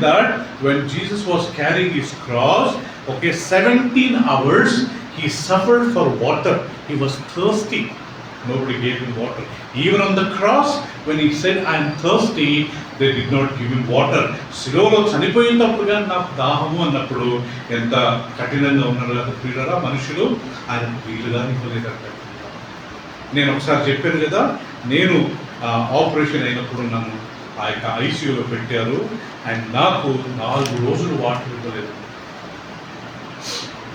that when Jesus was carrying his cross, okay, 17 hours he suffered for water. He was thirsty. Nobody gave him water. Even on the cross, when he said, I am thirsty, they did not give him water. శిలువలో చనిపోయినప్పుడు కానీ నాకు దాహము అన్నప్పుడు ఎంత కఠినంగా ఉన్నారు కదా ప్రియులారా మనుషులు, ఆయన వీలుగా ఇవ్వలేదంట. నేను ఒకసారి చెప్పాను కదా, నేను ఆపరేషన్ అయినప్పుడు నన్ను ఆ యొక్క ఐసీయూలో పెట్టారు. అండ్ నాకు 4 రోజులు వాటర్ ఇవ్వలేదు.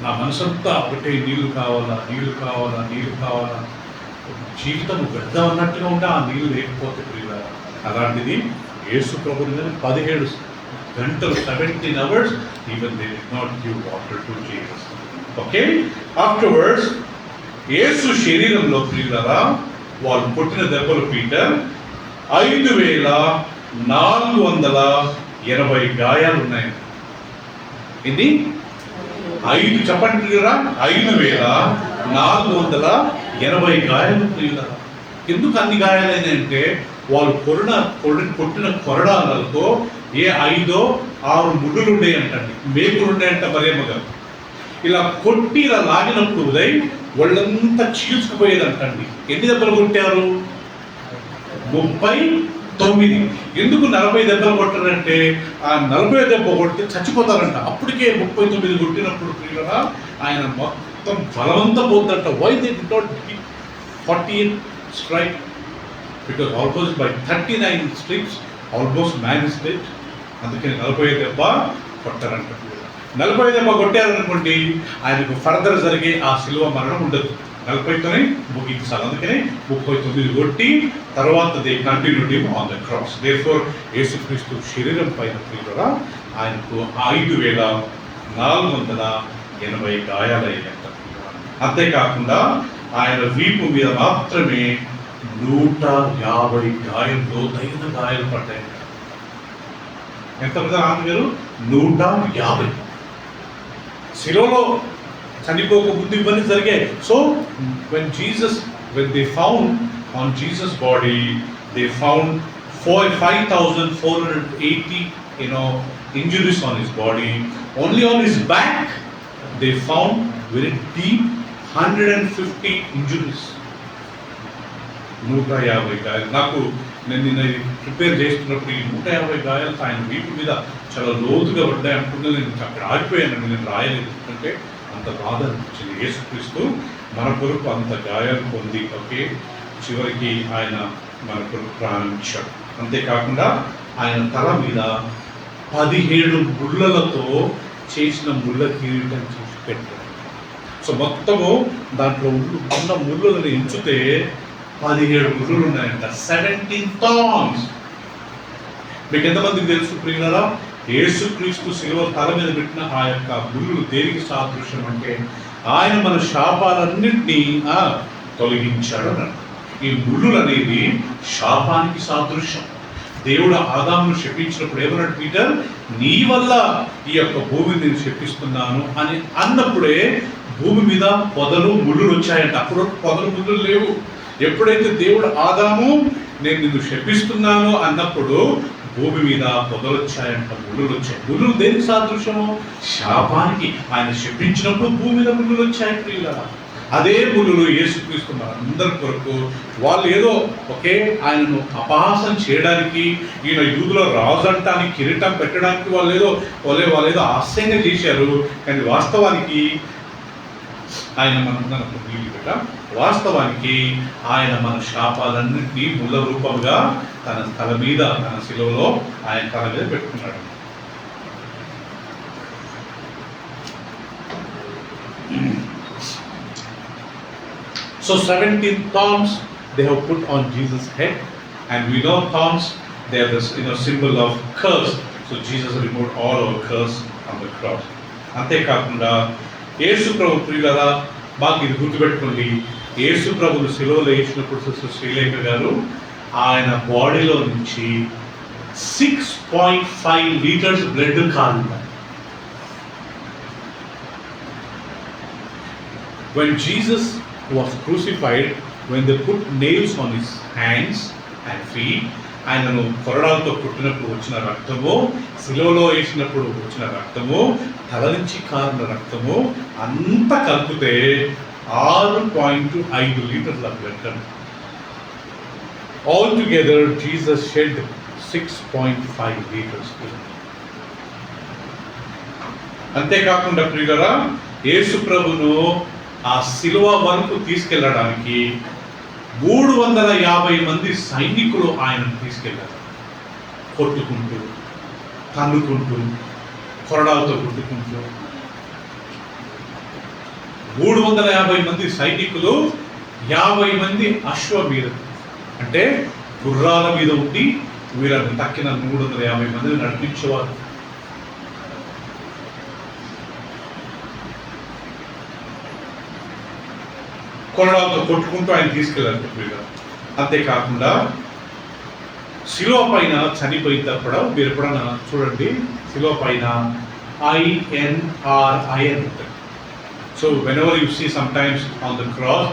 నా మనసంతా ఒకటే నీళ్లు కావాలా, నీళ్లు కావాలా, నీళ్లు కావాలా. జీవితం వ్యర్థం అన్నట్టుగా ఉంటే ఆ నీళ్ళు లేకపోతే ప్రియులారా. అలాంటిది యేసు ప్రభుని 17 గంటలు 17 hours even they did not give water to Jesus. Okay, afterwards Yesu శరీరంలో ప్రియులారా వాళ్ళు కొట్టిన దెబ్బలు పీటర్ 5480 గాయాలు ఉన్నాయి. ఇది 5 చెప్పండి ప్రియులారా, 5480 గాయాలు ప్రియులారా. ఎందుకు అన్ని గాయాలైనాయంటే వాళ్ళు కొట్టిన కొరడాలతో 5 6 ముళ్ళులు ఉండేయంటండి, మేకులు ఉండేయంట మరేమగా. ఇలా కొట్టి ఇలా లాగినప్పుడు ఉదయ్ వాళ్ళంతా చీల్చుకుపోయేదంటండి. ఎన్ని దెబ్బలు కొట్టారు? 39. ఎందుకు 40 దెబ్బలు కొట్టారంటే ఆ 40 దెబ్బ కొట్టి చచ్చిపోతారంట. అప్పటికే 39 కొట్టినప్పుడు ప్రియులారా ఆయన మొత్తం బలవంతా పోతుందంట. Why they did not give 48 strike? Because almost by 39 strikes almost man is dead. అందుకని 40 దెబ్బ కొట్టారంట. 40 దెబ్బ కొట్టారనుకోండి ఆయనకు ఫర్దర్ జరిగే ఆ శిలువ మరణం ఉండదు. 40తోనే ముగించాలి. అందుకని 39 కొట్టి తర్వాత they continued him on the cross. Therefore యేసుక్రీస్తు శరీరం పైన ప్రియులారా ఆయనకు 5480 గాయాలయ్యాయంట. అంతేకాకుండా ఆయన వీపు మీద మాత్రమే 150 గాయాలు, లోతైన గాయాలు పడ్డాయి. ఎంత పెద్ద ఆమె 150. శిలువలో చనిపోక ముందు ఇవన్నీ జరిగాయి. So when they found on Jesus body, they found 5480 injuries on his body. Only on his back they found very deep 150 injuries. 150 గాయాలు. నాకు నేను నిన్న ప్రిపేర్ చేస్తున్నప్పుడు ఈ 150 గాయాలు ఆయన వీపు మీద చాలా లోతుగా పడ్డాయి అనుకుంటే నేను అక్కడ ఆగిపోయానండి. నేను రాయలేదు ఎందుకంటే అంత బాధ అనిపించింది. యేసుక్రీస్తు మన కొరకు అంత గాయాలు పొంది ఓకే చివరికి ఆయన మన కొరకు ప్రారంభించాడు. అంతేకాకుండా ఆయన తల మీద 17 ముళ్ళలతో చేసిన ముళ్ళ కిరీటం చేసి పెట్టాడు. సో మొత్తము దాంట్లో ఉన్న ముళ్ళలను ఎంచితే 17 ముళ్ళులు ఉన్నాయంట. 17 thorns. మీకు ఎంతమందికి తెలుసు ప్రియులారా యేసుక్రీస్తు శిలువ తల మీద పెట్టిన ఆ యొక్క ముళ్ళులు దేనికి సాదృశ్యం అంటే ఆయన మన శాపాలన్నింటినీ తొలగించాడు అన్నాడు. ఈ ముళ్ళులు అనేది శాపానికి సాదృశ్యం. దేవుడు ఆదామును శపించినప్పుడు ఏమన్నాడు పీటర్, నీ వల్ల ఈ యొక్క భూమిని నేను శపిస్తున్నాను అని అన్నప్పుడే భూమి మీద పొదలు ముళ్ళులు వచ్చాయంట. అప్పుడు పొదలు ముళ్ళులు లేవు. ఎప్పుడైతే దేవుడు ఆదాము నేను నిన్ను శపిస్తున్నాను అన్నప్పుడు భూమి మీద పొదలు వచ్చాయంట, ముళ్ళులు వచ్చాయి. ముళ్ళులు దేనికి సాదృశ్యము? శాపానికి. ఆయన శపించినప్పుడు భూమి మీద ముళ్ళులు వచ్చాయి ప్రియులారా. అదే ముళ్ళులు యేసుక్రీస్తు అందరి కొరకు వాళ్ళు ఏదో ఒకే ఆయనను అపహాసం చేయడానికి ఈయన యూదులో రాజు అంటానికి కిరీటం పెట్టడానికి వాళ్ళు ఏదో హాస్యంగా చేశారు. కానీ వాస్తవానికి ఆయన వాస్తవానికి ఆయన మన శాపాలన్నింటినీ ముళ్ళ రూపంగా తన తల మీద తన శిలువలో ఆయన తల మీద పెట్టుకున్నాడు. So 17 thorns they have put on Jesus' head, and we know thorns they are this symbol of curse. So Jesus removed all our curse on the cross. అంతేకాకుండా యేసు ప్రభు ప్రియులారా మాకు ఇది గుర్తుపెట్టుకోండి. యేసు ప్రభుని శిలువలో వేసినప్పుడు సిస్టర్ శ్రీలేఖ గారు ఆయన బాడీలో నుంచి 6.5 litres blood Kalindi. When Jesus was crucified, when they put nails on his hands and feet, ఆయనను కొరడాలతో కొట్టినప్పుడు వచ్చిన రక్తము, శిలువలో వేసినప్పుడు వచ్చిన రక్తము, తల నుంచి కారిన రక్తము అంతా కలిపితే 6.5 లీటర్ల blood. All together Jesus shed 6.5 litres. అంతేకాకుండా ప్రియులారా, యేసు ప్రభును ఆ శిలువ వరకు తీసుకెళ్ళడానికి 350 మంది సైనికులు ఆయనను తీసుకెళ్ళారు. కొట్టుకుంటూ, తన్నుకుంటూ, కొరడాలతో కొట్టుకుంటూ 350 మంది సైనికులు, 50 మంది అశ్వ మీద, అంటే గుర్రాల మీద ఉండి వీళ్ళని తక్కిన 350 మందిని నడిపించేవారు. కొరడాలతో కొట్టుకుంటూ ఆయన తీసుకెళ్ళారు. అంతేకాకుండా శిలువ పైన చనిపోయినప్పుడు మీరు ఎప్పుడన్నా చూడండి, శిలువ పైన INRIN ఉంటుంది. So whenever you see sometimes on the cross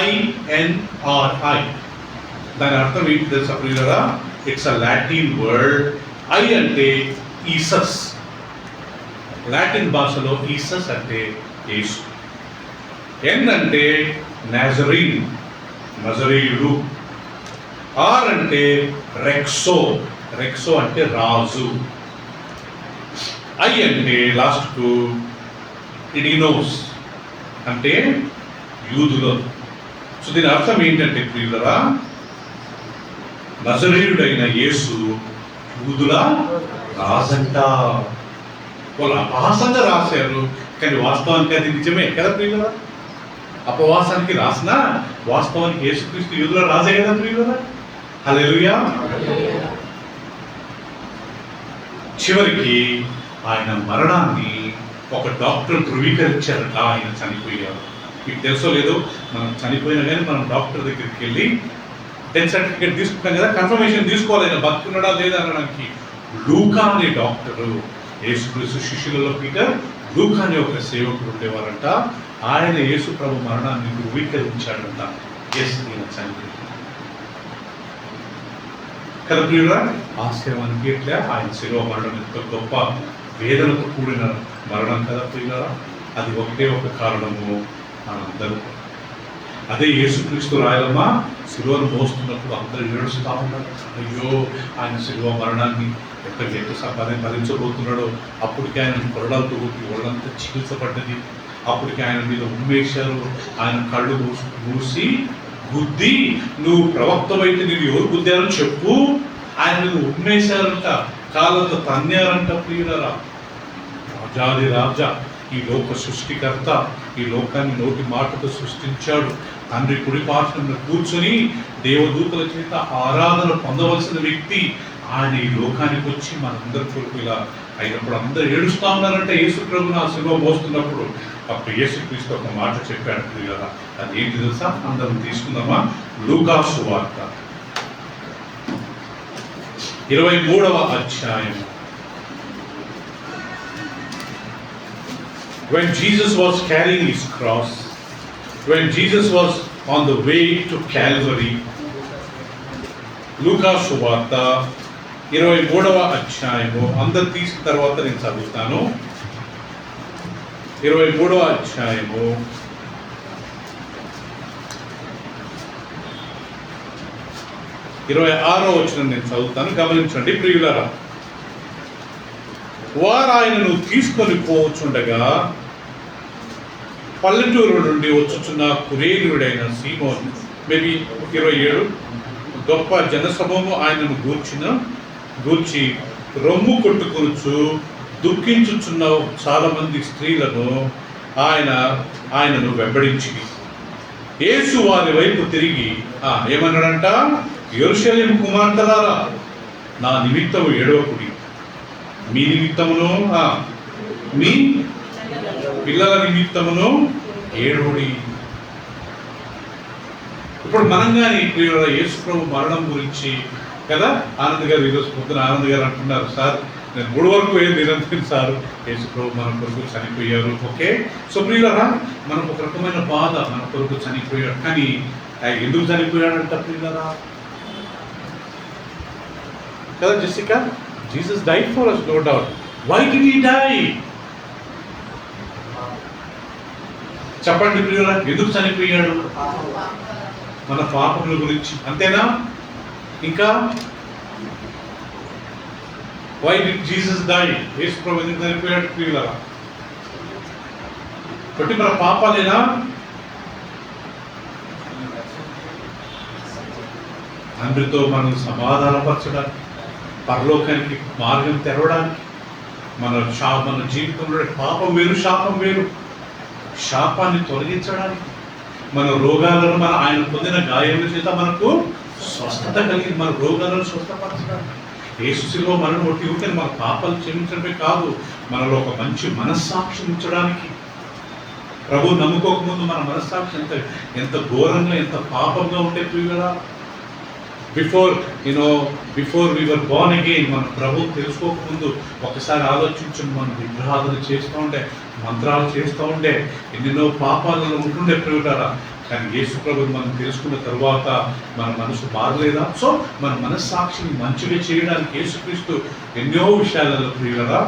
INRI, దాని అర్థం ఏంటి తెలుసా ప్రియులారా? It's a Latin word. I అంటే ఈసస్, లాటిన్ భాషలో ఈసస్ అంటే యేసు. ఎన్ అంటే నాజరీన్, నజరీయుడు. ఆర్ అంటే రెక్సో, రెక్సో అంటే రాజు. ఐ అంటే లాస్ట్కు ఇడినోస్ అంటే యూదులు. సో దీని అర్థం ఏంటంటే ప్రియులరా, నజరీయుడైన యేసు యూదుల రాజంట. వాళ్ళు అపహాసంగా రాశారు, కానీ వాస్తవానికి అది నిజమే కదా ప్రియులరా. అపవాసానికి రాసిన వాస్తవానికి యేసుక్రీస్తు యూదుల రాజే కదా ప్రియులరా. హల్లెలూయా. చివరికి ఆయన మరణాన్ని ఒక డాక్టర్ ధృవీకరించారట, ఆయన చనిపోయారు. మీకు తెలుసో లేదో, మనం చనిపోయినా కానీ మనం డాక్టర్ దగ్గరికి వెళ్ళి డెత్ సర్టిఫికేట్ తీసుకుంటాం కదా, కన్ఫర్మేషన్ తీసుకోవాలి ఆయన బతుకున్నాడా లేదా అనడానికి. లూకా అనే డాక్టరు, యేసుక్రీస్తు శిష్యులలో పీటర్, లూకా అనే ఒక సేవకుడు ఉండేవారంట. ఆయన యేసు ప్రభు మరణాన్ని ధృవీకరించాడంట. ఎస్, ఈయన చనిపోయాడు కదా ప్రియుడా. ఆశ్చర్యానికి ఎట్లా ఆయన శిలువ మరణం ఎంత గొప్ప వేదనతో కూడిన మరణం కదా ప్రియులారా. అది ఒకటే ఒక కారణము, మనందరూ. అదే యేసుక్రీస్తు రాయలమ్మ శిలువను మోస్తున్నప్పుడు అందరూ ఏడుస్తూ ఉన్నారు. అయ్యో, ఆయన శిలువ మరణాన్ని ఎంత భరించబోతున్నాడో. అప్పటికి ఆయన కొరడాలతో కొట్టి ఒళ్ళంతా చికిత్సపడ్డది. అప్పటికి ఆయన మీద ఉమ్మేశారు. ఆయన కళ్ళు మూసి బుద్ధి, నువ్వు ప్రవక్తవైతే నేను ఎవరు బుద్ధారని చెప్పు. ఆయన మీద ఉమ్మేశారంట, కాళ్ళతో తన్నారంట ప్రియులరా. రాజాది రాజా, ఈ లోక సృష్టికర్త, ఈ లోకాన్ని నోటి మాటతో సృష్టించాడు. తండ్రి కుడి పార్శ్వమున కూర్చొని దేవదూతల చేత ఆరాధన పొందవలసిన వ్యక్తి ఆయన ఈ లోకానికి వచ్చి మనందరి కొరకు ఇలా అయినప్పుడు అందరూ ఏడుస్తా ఉన్నారంటే యేసు ప్రభువును ఆ శిలువ మోస్తున్నప్పుడు. అప్పుడు యేసుక్రీస్తు ఒక మాట చెప్పాడు కదా, అది ఏంటి తెలుసా? అందరం తీసుకుందామా? లూకా సువార్త 23వ అధ్యాయం. When Jesus was carrying his cross, when Jesus was on the way to Calvary, లూకా సువార్త 23వ అధ్యాయము. అందరు తీసిన తర్వాత నేను చదువుతాను. 23వ అధ్యాయము 26వ వచనం నేను చదువుతాను, గమనించండి ప్రియులారా. వారు ఆయనను తీసుకొని పోవచ్చుండగా పల్లెటూరు నుండి వచ్చుచున్న కురేనుడైన సీమోన్, మేబీ 27, గొప్ప జనసమూహము ఆయనను గూర్చి రొమ్ము కొట్టుకొనుచు దుఃఖించుచున్న చాలా మంది స్త్రీలను ఆయనను వెంబడించి యేసు వారి వైపు తిరిగి ఏమన్నాడంట? యెరూషలేము కుమార్తెలారా, నా నిమిత్తము ఏడవకుడి, మీ నిమిత్తమును మీ పిల్లల నిమిత్తమును ఏడుడి. ఇప్పుడు మనం కానీ యేసు ప్రభు మరణం గురించి కదా, ఆనంద్ గారు ఈరోజు పొద్దున ఆనంద్ గారు అంటున్నారు, సార్ నేను 3 వరకు ఏం నిరంతరం సార్ యేసు ప్రభు మన కొరకు చనిపోయారు. ఓకే, సో ప్రియులారా, మనకు ఒక రకమైన బాధ, మన కొరకు చనిపోయాడు. కానీ ఎందుకు చనిపోయాడంట ప్రియులారా? కదా Jessica? Jesus died for us, no doubt. Why did he die? చెప్పండి ప్రియులారా, ఎందుకు చనిపోయాడు? మన పాపముల గురించి, అంతేనా? ఇంకా why did Jesus die? Yesu ప్రభువు ఎందుకు చనిపోయాడు ప్రియులారా? కాబట్టి మన పాపాలేనా? తండ్రితో మనం సమాధానపరచడానికి, పరలోకానికి మార్గం తెరవడానికి, మన జీవితంలో పాపం వేరు శాపం వేరు, శాపాన్ని తొలగించడానికి, మన రోగాలను ఆయన పొందిన గాయముల చేత మనకు స్వస్థత కలిగి మన రోగాలను స్వస్థపరచడానికి, యేసు శిలువ మనను ఒట్టి ఉంటే మన పాపాలు క్షమించడమే కాదు, మనలో ఒక మంచి మనస్సాక్షి ఉంచడానికి. ప్రభు నమ్ముకోకముందు మన మనస్సాక్షి ఎంత ఘోరంగా, ఎంత పాపంగా ఉంటే ప్రియులారా. Before we were born again, మన ప్రభు తెలుసుకోకముందు ఒకసారి ఆలోచించండి. మనం విగ్రహాలను చేస్తూ ఉండే, మంత్రాలు చేస్తూ ఉండే, ఎన్నెన్నో పాపాలలో ఉంటుండే ప్రియులారా. కానీ యేసు ప్రభుని మనం తెలుసుకున్న తరువాత మన మనసు మారలేదా? సో మన మనస్సాక్షిని మంచిగా చేయడానికి యేసుక్రీస్తు ఎన్నో విషయాలలో ప్రియులారా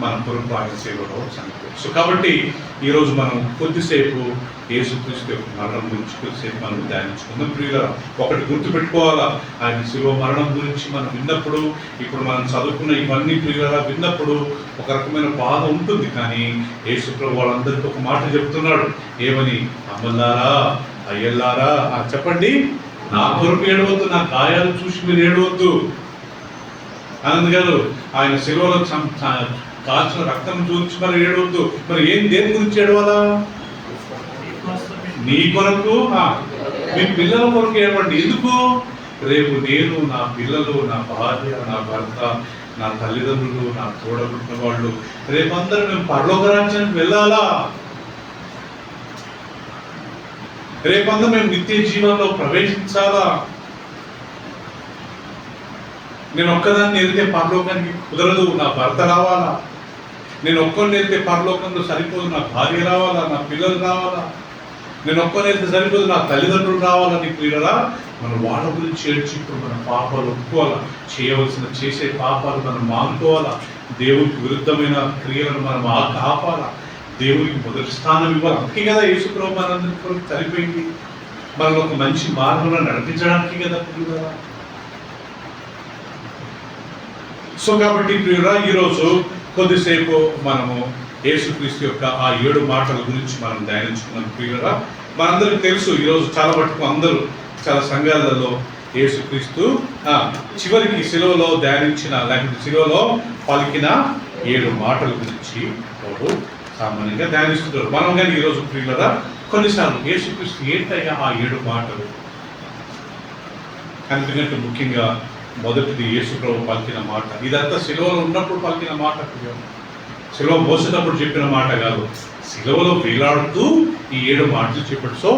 మన కొరకు ఆయన సేవలో చనిపోయారు. సో కాబట్టి ఈరోజు మనం కొద్దిసేపు యేసుక్రీస్తు యొక్క మరణం గురించి కొద్దిసేపు మనం ధ్యానించుకుందాం ప్రియులారా. ఒకటి గుర్తుపెట్టుకోవాలా, ఆయన శిలువ మరణం గురించి మనం విన్నప్పుడు, ఇప్పుడు మనం చదువుకున్న ఇవన్నీ ప్రియులారా విన్నప్పుడు ఒక రకమైన బాధ ఉంటుంది. కానీ యేసు ప్రభు వాళ్ళందరికీ ఒక మాట చెప్తున్నాడు. ఏమని? అమ్మలారా, అయ్యల్లారా, చెప్పండి, నా కొరకు ఏడవద్దు, నా గాయాలు చూసి మీరు ఏడవద్దు. ఆనంద్ గారు, ఆయన శిలువలో కాల్చిన రక్తం చూసి మరి ఏడవద్దు. మరి దేని గురించి ఏడవాలా? నీ కొరకు, మీ పిల్లల కొరకు ఏడవండి. ఎందుకు? రేపు నేను, నా పిల్లలు, నా భార్య, నా భర్త, నా తల్లిదండ్రులు, నా తోడబుట్టిన వాళ్ళు, రేపందరూ మేము పరలోక రాజ్యానికి వెళ్ళాలా? రేపందరూ మేము నిత్య జీవనంలో ప్రవేశించాలా? నేను ఒక్కదాన్ని వెళ్తే పరలోకానికి కుదరదు, నా భర్త రావాలా? నేను ఒక్కరిని వెళ్తే పరలోకంలో సరిపోదు, నా భార్య రావాలా, నా పిల్లలు రావాలా? నేను ఒక్కరిని వెళ్తే సరిపోదు, నా తల్లిదండ్రులు రావాలని ప్రియులారా మనం వాళ్ళ గురించి ఏడ్చి ఇప్పుడు మన పాపాలు ఒప్పుకోవాలా, చేసే పాపాలు మనం మానుకోవాలా, దేవునికి విరుద్ధమైన క్రియలను మనం ఆపాలా, దేవునికి మొదటి స్థానం ఇవ్వాలి. అందుకే కదా యేసు ప్రభు మనందరి కొరకు చనిపోయింది, మనల్ని ఒక మంచి మార్గంలో నడిపించడానికి కదా ప్రియులారా. సో కాబట్టి ప్రియులారా ఈరోజు కొద్దిసేపు మనము యేసుక్రీస్తు యొక్క ఆ 7 మాటల గురించి మనం ధ్యానించుకున్నాం ప్రియులారా. మనందరికీ తెలుసు, ఈరోజు చాలా మటుకు అందరూ చాలా సంఘాలలో యేసుక్రీస్తు చివరికి శిలువలో ధ్యానించిన, లేకపోతే శిలువలో పలికిన 7 మాటల గురించి వారు సామాన్యంగా ధ్యానిస్తున్నారు. మనం కానీ ఈరోజు ప్రియులారా కొన్నిసార్లు యేసుక్రీస్తు ఏంటయ్యా ఆ 7 మాటలు? ఎందుకంటే ముఖ్యంగా మొదటిది యేసు ప్రభు పలికిన మాట. ఇదంతా శిలువలో ఉన్నప్పుడు పలికిన మాట, శిలువ మోసేటప్పుడు చెప్పిన మాట కాదు, శిలువలో వేలాడుతూ ఈ 7 మాటలు చెప్పాడు. So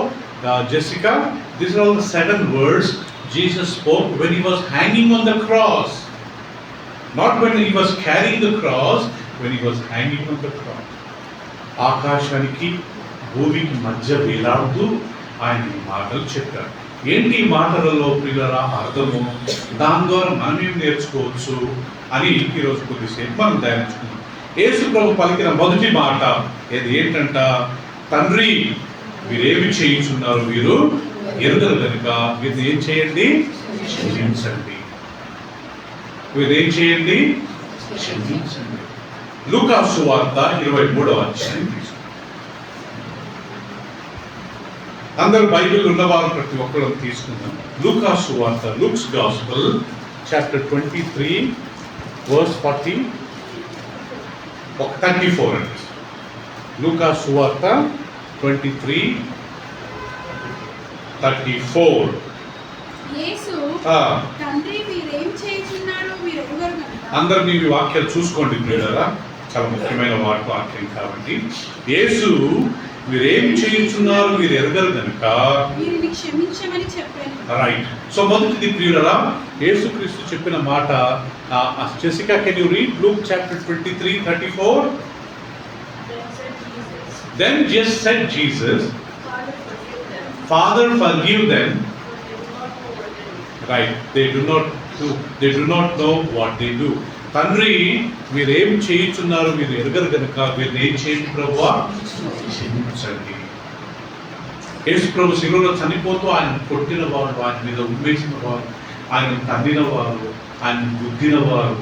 Jessica, these are all the 7 words Jesus spoke when he was hanging on the cross, not when he was carrying the cross, when he was hanging on the cross. ఆకాశానికి భూమికి మధ్య వేలాడుతూ ఆయన ఈ మాటలు చెప్పారు. ఏంటి ఈ మాటలలో ప్రియులారా అర్థము? దాని ద్వారా మనం ఏం నేర్చుకోవచ్చు అని ఈరోజు కొద్దిసేపు మనం ధ్యానించుకున్నాం. యేసు ప్రభు పలికిన మొదటి మాట ఏంటంట? తండ్రి, వీరేమి చేయించున్నారు వీరు ఎరుగరు కనుక వీరిని ఏం చేయండి? క్షమించండి. వీరేం చేయండి? క్షమించండి. లూకా సువార్త 23వ అధ్యాయం. అందరూ బైబిల్ ఉన్నవారు ప్రతి ఒక్కరు తీసుకుందాం. లూకా సువార్త, లూక్స్ గాస్పెల్ చాప్టర్ 23 వర్స్ 34 అండి. లూకా సువార్త 23:34. అందరు మీ వాక్యాలు చూసుకోండి ప్రియులారా, చాలా ముఖ్యమైన వాక్యం కాబట్టి. యేసు మీరేం చేయించున్నారు మీరు ఎరగరు కనుక క్షమించమని చెప్పాను. రైట్. సో మొదటిది ప్రియులారా యేసుక్రీస్తు చెప్పిన మాట. Jessica, can you read Luke chapter 23:34? Then just said Jesus, Father, forgive them. Right, they do not they do not know what they do. తండ్రి మీరేం చేయుచున్నారు మీరు ఎరగరు కనుక మీరు ఏం చేయండి ప్రభువా, క్షమించండి. యేసు ప్రభు శిలువలో చనిపోతూ ఆయన కొట్టిన వారు, ఆయన మీద ఉమ్మేసిన వారు, ఆయన తన్నిన వారు, ఆయన గుద్దిన వారు,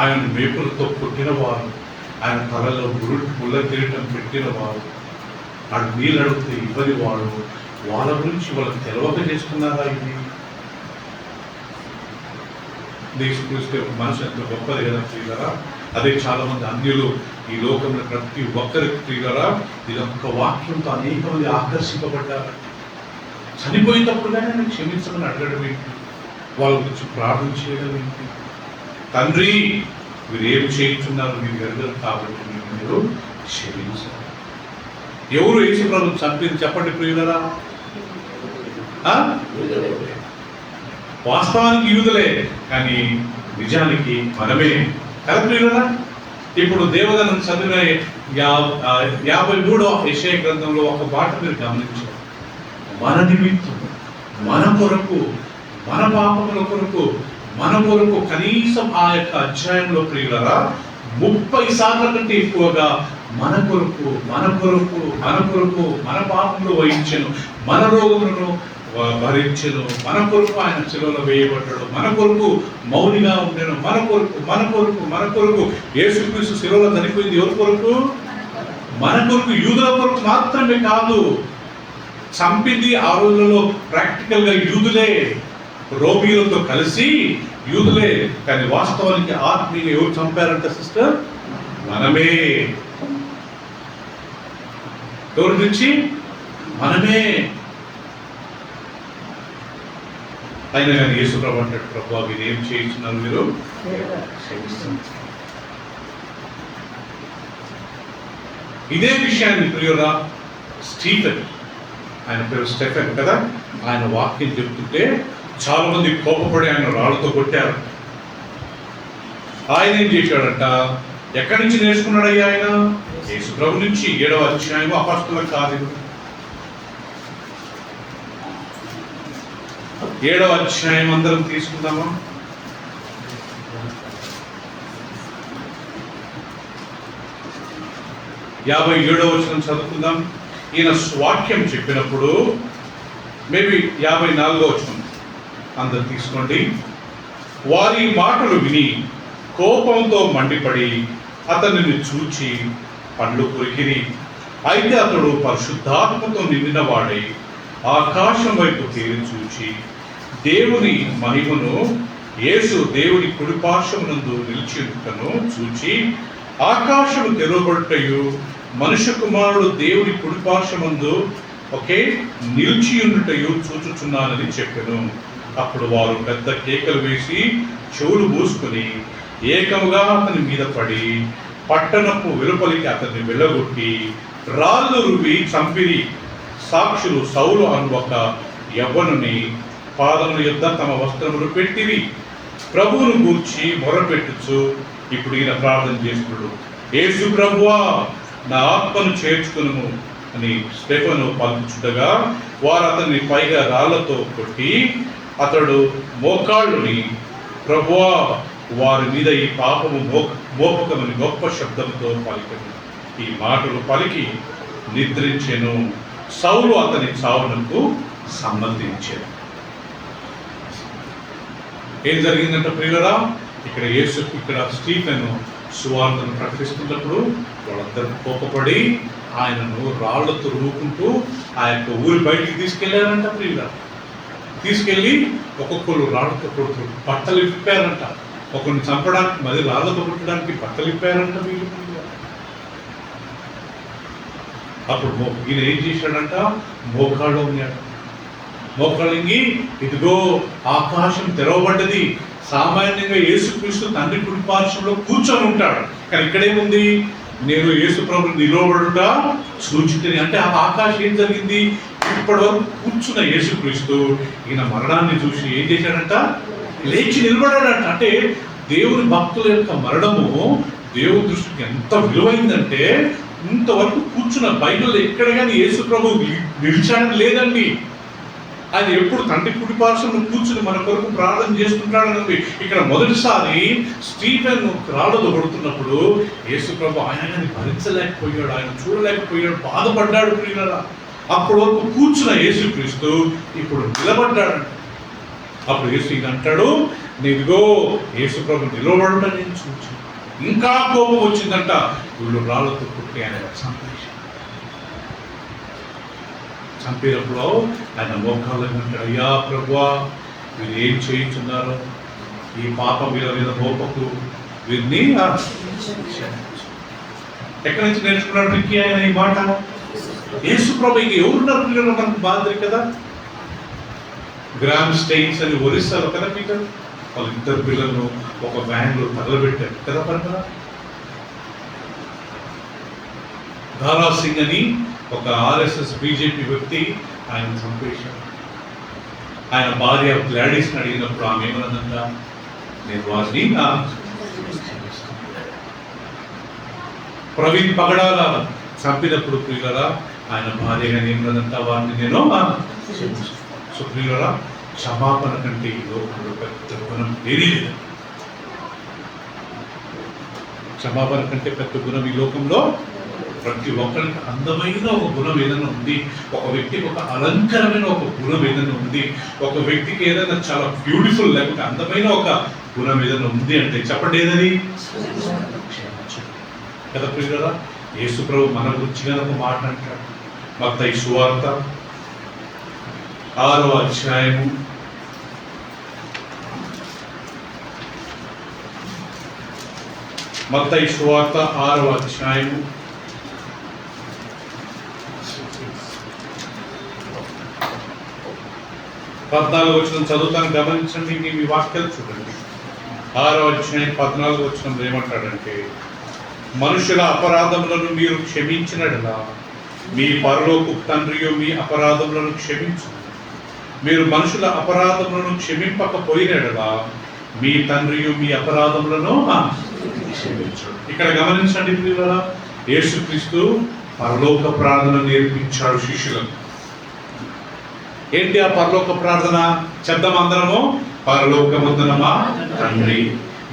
ఆయన మేపులతో కొట్టిన వారు, ఆయన తలలో ముళ్ళ కిరీటం పెట్టిన వారు, ఆడు నీళ్ళు అడిగితే ఇవ్వని వాడు, వాళ్ళ గురించి వాళ్ళకి తెలవక చేసుకున్నారా? ఇది యేసుక్రీస్తు యొక్క మనసు ఎంత గొప్పది కదా ప్రియులారా. అదే చాలా మంది అన్యులు ఈ లోకంలో ప్రతి ఒక్కరికి ప్రియులారా ఇది ఒక్క వాక్యంతో అనేక మంది ఆకర్షింపబడ్డారు. చనిపోయేటప్పుడు కానీ నేను క్షమించమని అడగడం ఏంటి, వాళ్ళ గురించి ప్రార్థన చేయడం ఏంటి? తండ్రి మీరు ఏం చేయించున్నారు మీరు ఎరగరు కాబట్టి మీరు క్షమించారు. ఎవరు యేసు ప్రభువుని చంపింది చెప్పండి ప్రియులారా? వాస్తవానికి యూదులే, కానీ నిజానికి మనమే కదా ప్రియులారా. ఇప్పుడు దేవదనం చదివిన 53వ యెషయా గ్రంథంలో ఒక మాట మీరు గమనించారు. మన నిమిత్తం, మన కొరకు, మన పాపముల కొరకు, మన కొరకు కనీసం ఆ యొక్క అధ్యాయంలో ప్రియులారా 30 సార్ల కంటే ఎక్కువగా మన కొరకు, మన కొరకు, మన కొరకు, మన పాపములు వహించెను, మన రోగములను భరించెను, మన కొరకు ఆయన శిలువలో వేయబడ్డాడు, మన కొరకు మౌనిగా ఉండెను, మన కొరకు, మన కొరకు, మన కొరకు. యేసుక్రీస్తు శిలువలో చనిపోయింది ఎవరి కొరకు? మన కొరకు. యూదుల కొరకు మాత్రమే కాదు, చంపింది ఆ రోజులలో ప్రాక్టికల్ గా యూదులే, రోమిలతో కలిసి యూదులే, కానీ వాస్తవానికి ఆత్మీయంగా ఎవరు చంపారంట సిస్టర్? మనమే. ఎవరి నుంచి? మనమే. అయినా కానీ యేసు ప్రభు అంటాడు, ప్రభు మీరు ఏం చేయించున్నారు మీరు క్షమిస్తున్నారు. ఇదే విషయాన్ని ప్రియురా స్టీఫెన్, ఆయన పేరు స్టెఫెన్ కదా, ఆయన వాక్యం చెప్తుంటే చాలా మంది కోపపడి ఆయన రాళ్ళతో కొట్టారు. ఆయన ఏం చేశాడంట? ఎక్కడి నుంచి నేర్చుకున్నాడయ్యా ఆయన? యేసు ప్రభు నుంచి. 7వ అధ్యాయం అపొస్తలుల కార్యములు 7వ అధ్యాయం అందరం తీసుకుందామా? యాభై 57వ వచనం చదువుకుందాం. ఈయన వాక్యం చెప్పినప్పుడు మేబీ 54వ వచనం అందరు తీసుకోండి. వారి మాటలు విని కోపంతో మండిపడి అతనిని చూచి పండ్లు కొరికిరి. అయితే అతడు పరిశుద్ధాత్మతో నిండిన వాడై ఆకాశం వైపు తేరి చూచి దేవుని మహిమను, యేసు దేవుని కుడిపార్శ్వమునందు నిలిచియుండుటను చూచి ఆకాశము తెరవబడుటయు మనుష్య కుమారుడు దేవుని కుడిపార్శ్వమందు నిలిచియుండుటయు చూచుచున్నానని చెప్పెను. అప్పుడు వారు పెద్ద కేకలు వేసి చెవులు మూసుకొని ఏకముగా అతని మీద పడి పట్టణపు వెలుపలికి అతన్ని వెళ్ళగొట్టి రాళ్ళు రువి చంపిరి. సాక్షులు సౌలు అను ఒక యవ్వనుని పాదముల యొద్ద తమ వస్త్రములు పెట్టిరి. ప్రభువును గూర్చి మొరపెట్టుచు ఇప్పుడు ఈయన ప్రార్థన చేస్తున్నాడు. యేసు ప్రభువా నా ఆత్మను చేర్చుకును అని స్టెఫెను పలుకుచుండగా వారు అతన్ని పైగా రాళ్లతో కొట్టి అతడు మోకాళ్ళుని, ప్రభువా వారి మీద ఈ పాపము మోపకమని గొప్ప శబ్దంతో పలికెను. ఈ మాటలు పలికి నిద్రించెను. సౌలు అతని చావునకు సంబంధించాడు. ఏం జరిగిందంటే ప్రియులరా, ఇక్కడ స్టీఫెన్ సువార్తను ప్రకటిస్తున్నప్పుడు వాళ్ళందరూ కోపపడి ఆయనను రాళ్లతో రువ్వుకుంటూ ఆ యొక్క ఊరి బయటికి తీసుకెళ్లారంట. ప్రియుల తీసుకెళ్లి ఒక్కొక్కరు రాళ్లతో కొడుతూ బట్టలు ఇప్పారంట. ఒకరిని చంపడానికి మరి రాళ్లతో కొట్టడానికి బట్టలు ఇప్పారంట వీళ్ళు. అప్పుడు ఈయన ఏం చేశాడంట? మోకాళ్ళు ఉన్నాడు. మోకాళ్ళంగి ఇదిగో ఆకాశం తెరవబడ్డది. సామాన్యంగా యేసుక్రీస్తు తండ్రి కుడిపార్శ్వంలో కూర్చొని ఉంటాడు, కానీ ఇక్కడేముంది? నేను యేసు ప్రభుని నిలవబడుట చూచితిని. అంటే ఆ ఆకాశం ఏం జరిగింది? ఇప్పటి వరకు కూర్చున్న యేసుక్రీస్తు ఈయన మరణాన్ని చూసి ఏం చేశాడంట? లేచి నిలబడాడంట. అంటే దేవుని భక్తుల యొక్క మరణము దేవుని దృష్టికి ఎంత విలువైందంటే, ఇంతవరకు కూర్చున్న బైబిల్లో ఎక్కడ కానీ యేసు ప్రభు నిలిచాడని లేదండి. ఆయన ఎప్పుడు తండ్రి కుడి పార్శ్వంలో కూర్చుని మన కొరకు ప్రార్థన చేస్తుంటాడని ఇక్కడ మొదటిసారి స్టీఫెన్ రాళ్ళతో కొడుతున్నప్పుడు యేసు ప్రభు ఆయనని భరించలేకపోయాడు, ఆయన చూడలేకపోయాడు, బాధపడ్డాడు. ప్రియులారా, అప్పటి వరకు కూర్చున్న యేసుక్రీస్తు ఇప్పుడు నిలబడ్డాడు. అప్పుడు యేసు అంటాడు, నీవిగో యేసు ప్రభు నిలబడటం నేను చూచాను. ఇంకా కోపం వచ్చిందంట, వీళ్ళు రాళ్ళతో కొట్టి ఆయన చంపేటప్పుడు ఆయన మోకాళ్ళ అంటాడు, అయ్యా ప్రభువా, వీరు ఏం చేయించున్నారు, ఈ పాపం వీళ్ళ మీద మోపకు, వీరిని ఎక్కడి నుంచి నేర్చుకున్నాడు రికి ఆయన ఈ మాట? యేసు ప్రభు ఇక ఎవరున్నారు పిల్లలు మనకు బాధ్యత కదా. గ్రామ్ స్టెయిన్స్ అని ఒరిస్సాలో కదా పీటర్, వాళ్ళ ఇద్దరు పిల్లలను ఒక వ్యాన్లో తగలబెట్టారు కదా పరపరా. దారా సింగ్ అని ఒక ఆర్ఎస్ఎస్ బీజేపీ వ్యక్తి ఆయన చంపేశాడు. ఆయన భార్య గ్లాడీస్ని అడిగినప్పుడు ఆమె ఏమన్నదంట, నేను వారిని ప్రవీణ్ పగడాల చంపినప్పుడు ప్రియులరా ఆయన భార్యగా ఏమన్నదంట, వారిని నేను సో ప్రియులరా, క్షమాపణ కంటే ఈ లోకంలో పెద్ద గుణం ఏదీ లేదు. క్షమాపణ కంటే పెద్ద గుణం ఈ లోకంలో ప్రతి ఒక్కరికి అందమైన ఒక గుణం ఏదైనా ఉంది, ఒక వ్యక్తికి ఒక అలంకరమైన ఒక గుణం ఏదైనా ఉంది, ఒక వ్యక్తికి ఏదైనా చాలా బ్యూటిఫుల్ లేకపోతే అందమైన ఒక గుణం ఏదైనా ఉంది అంటే చెప్పండి, ఏదని కదా ప్రియులారా. యేసు ప్రభు మన గురించి ఒక మాట అంటాడు. మత్తయి సువార్త 6వ అధ్యాయము 6వ అధ్యాయము 14వ వచనం చదువుతాను, గమనించండి. మీ వాక్యాలు చూడండి. 6వ అధ్యాయం 14వ వచనంలో ఏమంటాడంటే, మనుషుల అపరాధములను మీరు క్షమించినట్లా మీ పరలోక తండ్రియు మీ అపరాధములను క్షమించు. మీరు మనుషుల అపరాధములను క్షమింపకపోయినట్లా మీ తండ్రియు మీ అపరాధములను క్షమించు. ఇక్కడ గమనించండి ప్రియులారా, యేసుక్రీస్తు పరలోక ప్రార్థన నేర్పించాడు శిష్యులకు. ఏంటి ఆ పరలోక ప్రార్థన? చెప్దాం అందరము. పరలోకమందున మా తండ్రి,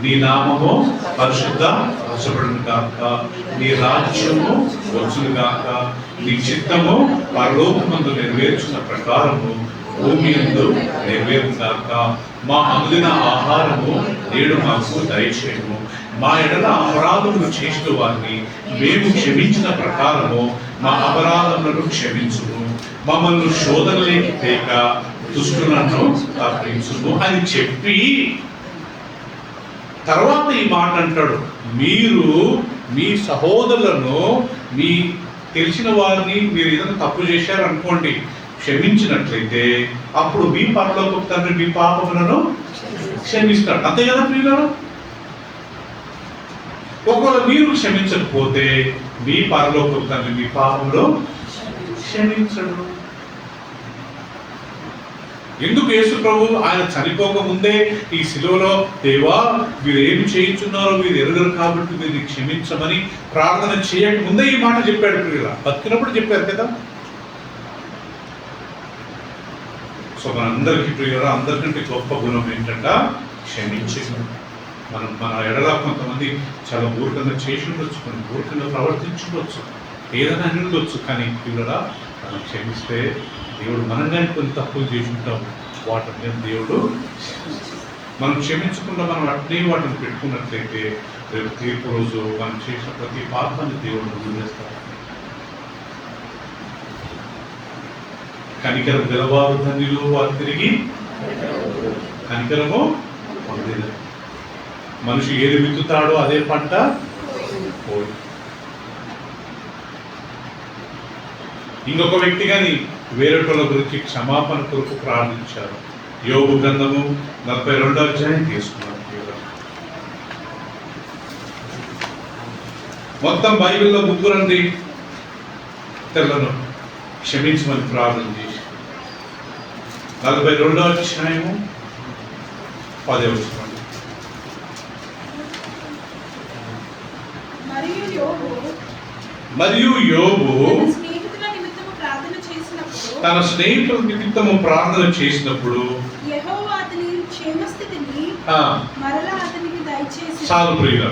నీ నామము పరిశుద్ధపరచబడును గాక, నీ రాజ్యము వచ్చును గాక, నీ చిత్తము పరలోకమందు నెరవేర్చిన ప్రకారము భూమి యందు నెరవేరును గాక. మా అనుదిన ఆహారము నేడు మాకు దయచేయము. మా ఎడల అపరాధములు చేసిన వారిని మేము క్షమించిన ప్రకారము మా అపరాధములను క్షమించుము. మమ్మల్ని శోధనలేకి తేక దుష్టులను తప్పించుము అని చెప్పి తర్వాత ఈ మాట అంటాడు, మీరు మీ సహోదరులను, మీ తెలిసిన వారిని మీరు ఏదైనా తప్పు చేశారనుకోండి, క్షమించినట్లయితే అప్పుడు మీ పరలోక తండ్రి మీ పాపములను క్షమిస్తాడు. అంతే కదా ప్రియులారా? ఒకవేళ మీరు క్షమించకపోతే మీ పరలోక తండ్రి మీ పాపములు క్షమించడు. ఎందుకు యేసు ప్రభు ఆయన చనిపోక ముందే ఈ శిలువలో, దేవా మీరు ఏమి చేయించున్నారో మీరు ఎరుగరు కాబట్టి మీరు క్షమించమని ప్రార్థన చేయక ముందే ఈ మాట చెప్పాడు ప్రియులా. బతికినప్పుడు చెప్పారు కదా. సో మనందరికీ ప్రియులా, అందరికంటే గొప్ప గుణం ఏంటంటే క్షమించడం. మన ఎడలా కొంతమంది చాలా మూర్ఖంగా చేసి ఉండొచ్చు, కొన్ని మూర్ఖంగా ప్రవర్తించుకోవచ్చు, ఏదైనా అని ఉండొచ్చు. కానీ ప్రియులా, మనం క్షమిస్తే దేవుడు మనం కానీ కొన్ని తప్పులు చేసి ఉంటాం, వాటిని దేవుడు మనం క్షమించకుండా మనం అట్నే వాటిని పెట్టుకున్నట్లయితే రేపు తీర్పు రోజు మనం చేసిన ప్రతి పాపాన్ని దేవుడు వదిలేస్తాడు. కనికరం గలవారు ధన్యులు, వారు తిరిగి కనికరము పొందేది. మనిషి ఏది విత్తుతాడో అదే పంట పోయి. ఇంకొక వ్యక్తి కానీ వేరేటోళ్ళ గురించి క్షమాపణ కొరకు ప్రార్థించారు. యోబు గ్రంథము 42వ అధ్యాయం తీసుకున్నారు. మొత్తం బైబిల్లో ముగ్గురండి తెల్లను క్షమించమని ప్రార్థన చేసి 42వ అధ్యాయము 10వ వచనం. మరియు యోబు తన స్నేహితుల నిమిత్తము ప్రార్థన చేసినప్పుడు యెహోవా అతని క్షేమస్థితిని ఆ, మరలా అతనికి దయచేసి చాలు ప్రియుల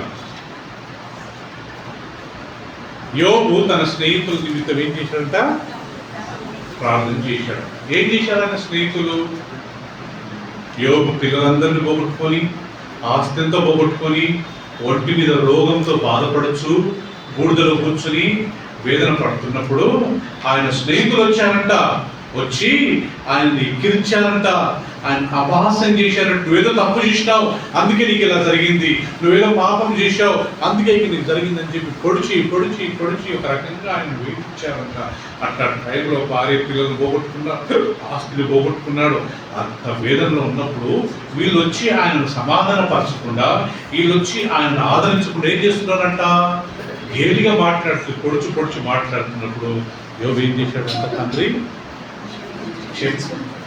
యోబు తన స్నేహితుల నిమిత్తం ఏం చేశాడంట? ప్రార్థన చేశాడు. ఏం చేశాడు ఆయన స్నేహితులు? యోబు పిల్లలందరినీ పోగొట్టుకొని, ఆస్తితో పోగొట్టుకొని, ఒంటి మీద రోగంతో బాధపడచ్చు, బూడిదలో కూర్చుని వేదన పడుతున్నప్పుడు ఆయన స్నేహితులు వచ్చారంట. వచ్చి ఆయన్ని ఎక్కిరించారంట, ఆయన అపహాస్యం చేశారంట. నువ్వేదో తప్పు చేసినావు, అందుకే నీకు ఇలా జరిగింది, నువ్వేదో పాపం చేశావు, అందుకే నీకు జరిగిందని చెప్పి పొడిచి పొడిచి పొడిచి ఒక రకంగా ఆయన వేయించారంట. అట్లా టైంలో భార్య పిల్లలు పోగొట్టుకున్నాడు, ఆస్తిని పోగొట్టుకున్నాడు. అంత వేదనలో ఉన్నప్పుడు వీళ్ళు వచ్చి ఆయనను సమాధానపరచకుండా, వీళ్ళు వచ్చి ఆయనను ఆదరించకుండా ఏం చేస్తున్నారంట? గేలిగా మాట్లాడుతూ పొడుచు పొడుచు మాట్లాడుతున్నప్పుడు యోబు ఏం చేశాడంట? తండ్రి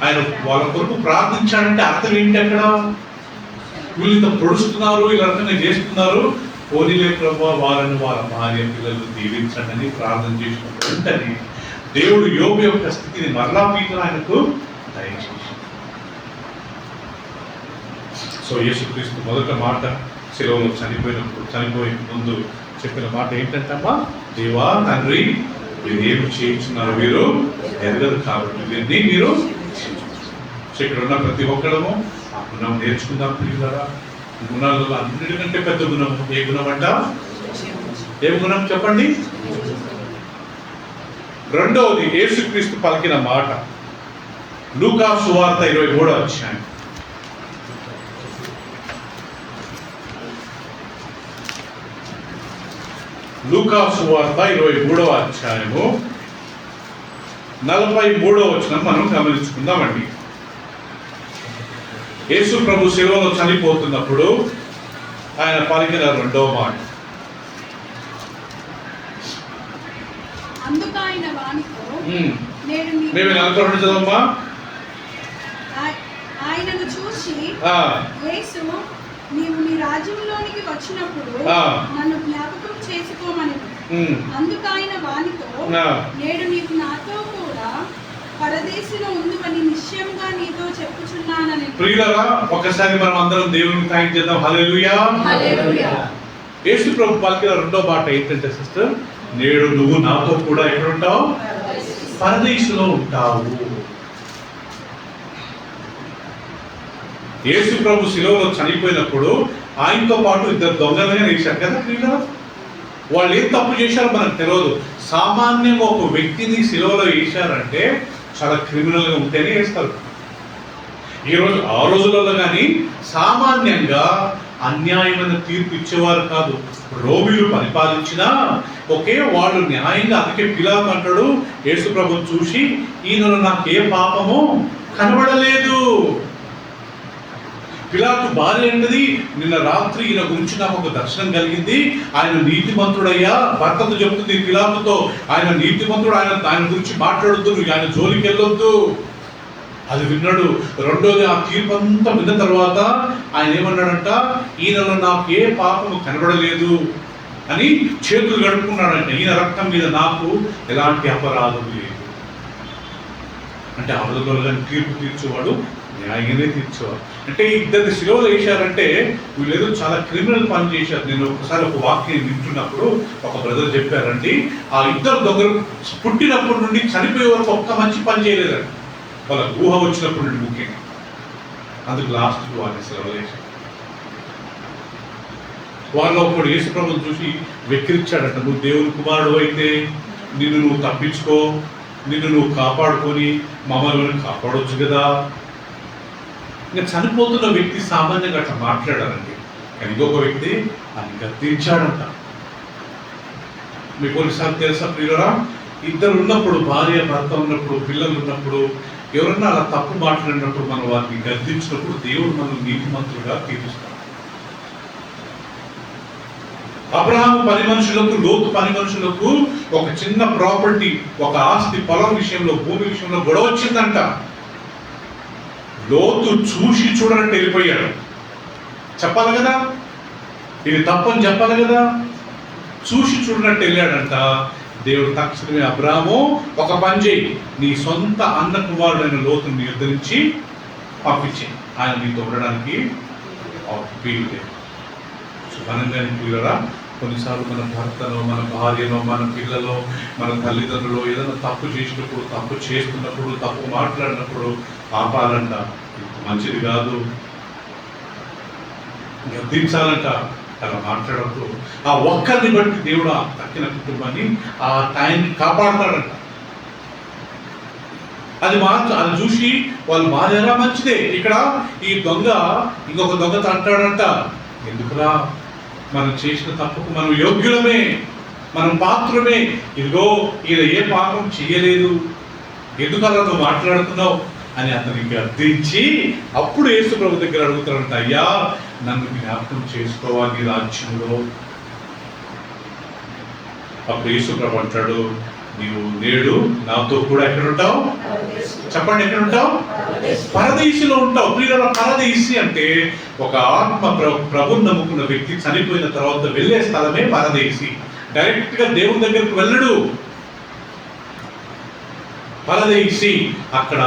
ఆయన వాళ్ళ కొరకు ప్రార్థించాడంటే అర్థం ఏంటి? అక్కడ వీళ్ళు ఇంత పొడుస్తున్నారు, ఇలా రకంగా చేస్తున్నారు, పోనీలే ప్రభు వాళ్ళని వాళ్ళ భార్య పిల్లలు దీవించండి అని ప్రార్థన చేసినప్పుడు వెంటనే దేవుడు యోబు యొక్క స్థితిని మరలా పీకలు ఆయనకు దయచేసి. సో యేసుక్రీస్తు మొదట మాట శిలువలో చనిపోయే ముందు చెప్పిన మాట ఏంటంటమ్మా? దేవా తండ్రి వీరు ఏమి చేయించున్నారు, వీరు ఎరగదు కాబట్టి వీరిని మీరు క్షమించు. ఇక్కడ ఉన్న ప్రతి ఒక్కడము ఆ గుణం నేర్చుకుందాం ప్రియులారా. గుణాలలో అన్నిటికంటే పెద్ద గుణం ఏ గుణం అంట? ఏ గుణం చెప్పండి? రెండవది యేసుక్రీస్తు పలికిన మాట లూకా సువార్త 23వ అధ్యాయం. లూకా సువార్త 23వ అధ్యాయము 43వ వచనం మనం గమనించుకుందామండి. యేసు ప్రభు శిలువలో చనిపోతున్నప్పుడు ఆయన పలికిన రెండవ మాట. అందుకు ఆయన వానితో నేను మేము 42 చదవమ్మా. ఆయనను చూసి యేసు నీవు నీ రాజ్యంలోనికి వచ్చినప్పుడు నన్ను జ్ఞాపకం చేసుకోమని. అందుకు ఆయన వానితో నేడు నీవు నాతో కూడా పరదేశంలో ఉండువని నిశ్చయంగా నీతో చెప్పుచున్నానని. ప్రియులారా, ఒకసారి మనం అందరం దేవునికి థాంక్స్ చేద్దాం. హల్లెలూయా హల్లెలూయా. యేసు ప్రభు పలికిన రెండో మాట ఏంటంటే సిస్టర్, నేడు నువ్వు నాతో కూడా ఎక్కడ ఉంటావు? పరదేశంలో ఉంటావు. యేసు ప్రభు శిలువలో చనిపోయినప్పుడు ఆయనతో పాటు ఇద్దరు దొంగలుగా వేశారు కదా ప్రియులారా. వాళ్ళు ఏం తప్పు చేశారో మనకు తెలియదు. సామాన్యంగా ఒక వ్యక్తిని శిలువలో వేశారంటే చాలా క్రిమినల్గా ఉంటేనే వేస్తారు. ఈరోజు ఆ రోజులలో కానీ సామాన్యంగా అన్యాయమైన తీర్పు ఇచ్చేవారు కాదు. రోమిలు పరిపాలించినా ఒకే వాళ్ళు న్యాయంగా, అందుకే పిలాతు అంటాడు యేసు ప్రభుని చూసి, ఈయనలో నాకు ఏ పాపము కనబడలేదు. పిలాతు భార్య అన్నది, నిన్న రాత్రి ఈయన గురించి నాకు ఒక దర్శనం కలిగింది, ఆయన నీతిమంతుడయ్యా. భర్తతో చెబుతుంది పిలాతుతో, ఆయన నీతిమంతుడు, ఆయన గురించి మాట్లాడొద్దు, నువ్వు ఆయన జోలికి వెళ్ళొద్దు. అది విన్నాడు. రెండోది ఆ తీర్పు అంతా విన్న తర్వాత ఆయన ఏమన్నాడంట? ఈయనలో నాకు ఏ పాపము కనబడలేదు అని చేతులు గడుపుకున్నాడంట. ఈయన రక్తం మీద నాకు ఎలాంటి అపరాధం లేదు. అంటే అబద్ధంగా తీర్పు తీర్చేవాడు న్యాయంగానే తీర్చేవాడు. అంటే ఇద్దరిని శిలువలో వేశారంటే వీళ్ళు ఏదో చాలా క్రిమినల్ పని చేశారు. నేను ఒకసారి ఒక వాక్యం వింటున్నప్పుడు ఒక బ్రదర్ చెప్పారండి, ఆ ఇద్దరు దొంగలు పుట్టినప్పటి నుండి చనిపోయే వరకు ఒక్క మంచి పని చేయలేదండి. వాళ్ళ ఊహ వచ్చినప్పటి నుండి ముఖ్యంగా. అందుకు లాస్ట్కి వాళ్ళని శిలువలో వేశారు. వాళ్ళు ఒకడు యేసు ప్రభువుని చూసి వెక్కిరించాడట, నువ్వు దేవుని కుమారుడు అయితే నిన్ను నువ్వు తప్పించుకో, నిన్ను నువ్వు కాపాడుకొని మమ్మల్ని కాపాడొచ్చు కదా. ఇంకా చనిపోతున్న వ్యక్తి సామాన్యంగా అట్లా మాట్లాడారండి. కానీ ఇంకొక వ్యక్తి ఆయన గద్దించాడంట. మీకు కొన్నిసార్లు తెలుసా ప్రియులారా, ఇద్దరు ఉన్నప్పుడు, భార్య భర్త ఉన్నప్పుడు, పిల్లలు ఉన్నప్పుడు, ఎవరన్నా అలా తప్పు మాట్లాడినప్పుడు మనం వారిని గద్దించినప్పుడు దేవుడు మనం నీతిమంతులుగా తీరుస్తాడు. అబ్రహాము 10 మనుషులకు, లోతు 10 మనుషులకు ఒక చిన్న ప్రాపర్టీ, ఒక ఆస్తి, పొలం విషయంలో, భూమి విషయంలో గొడవ వచ్చిందంట. లోతు చూసి చూడనట్టు వెళ్ళిపోయాడు. చెప్పాలి కదా, ఇది తప్పని చెప్పాలి కదా. చూసి చూడనట్టు వెళ్ళాడంట. దేవుడు తక్షణమే అబ్రాము ఒక పని చేయి, నీ సొంత అన్న కుమారుడైన లోతుని నీ యుద్ధ నుంచి పంపించి ఆయన నీతో ఉండడానికి వీలు లేదు. శుభనంగా ప్రియులరా, కొన్నిసార్లు మన భర్తలో, మన భార్యలో, మన పిల్లలో, మన తల్లిదండ్రులు ఏదైనా తప్పు చేసినప్పుడు, తప్పు చేస్తున్నప్పుడు, తప్పు మాట్లాడినప్పుడు ఆపాలంట, మంచిది కాదు, గద్దించాలంట. అలా మాట్లాడప్పుడు ఆ ఒక్కరిని బట్టి దేవుడు ఆ తక్కిన కుటుంబాన్ని ఆ టైంని కాపాడతాడంట. అది చూసి వాళ్ళు మారారా, మంచిదే. ఇక్కడ ఈ దొంగ ఇంకొక దొంగతో అంటాడంట, ఎందుకురా, మనం చేసిన తప్పుకు మనం యోగ్యులమే, మనం పాత్రమే, ఇదిగో ఈయన ఏ పాపం చేయలేదు, ఎందుకలా నువ్వు మాట్లాడుతున్నావు అని అతనికి అర్థించి అప్పుడు యేసు ప్రభు దగ్గర అడుగుతాడంట, అయ్యా నన్ను జ్ఞాపకం చేసుకోవాలి రాజ్యంలో. అప్పుడు యేసు ప్రభు అంటాడు, నీవు నేడు నాతో కూడా ఎక్కడ ఉంటావు? చెప్పండి, ఎక్కడ ఉంటావు? పరదేశిలో ఉంటావు. ప్రియుల, పరదేశి అంటే ఒక ఆత్మ ప్రభుని నమ్ముకున్న వ్యక్తి చనిపోయిన తర్వాత వెళ్ళే స్థలమే పరదేశి. డైరెక్ట్ గా దేవుని దగ్గరికి వెళ్ళడు. పరదేశి అక్కడ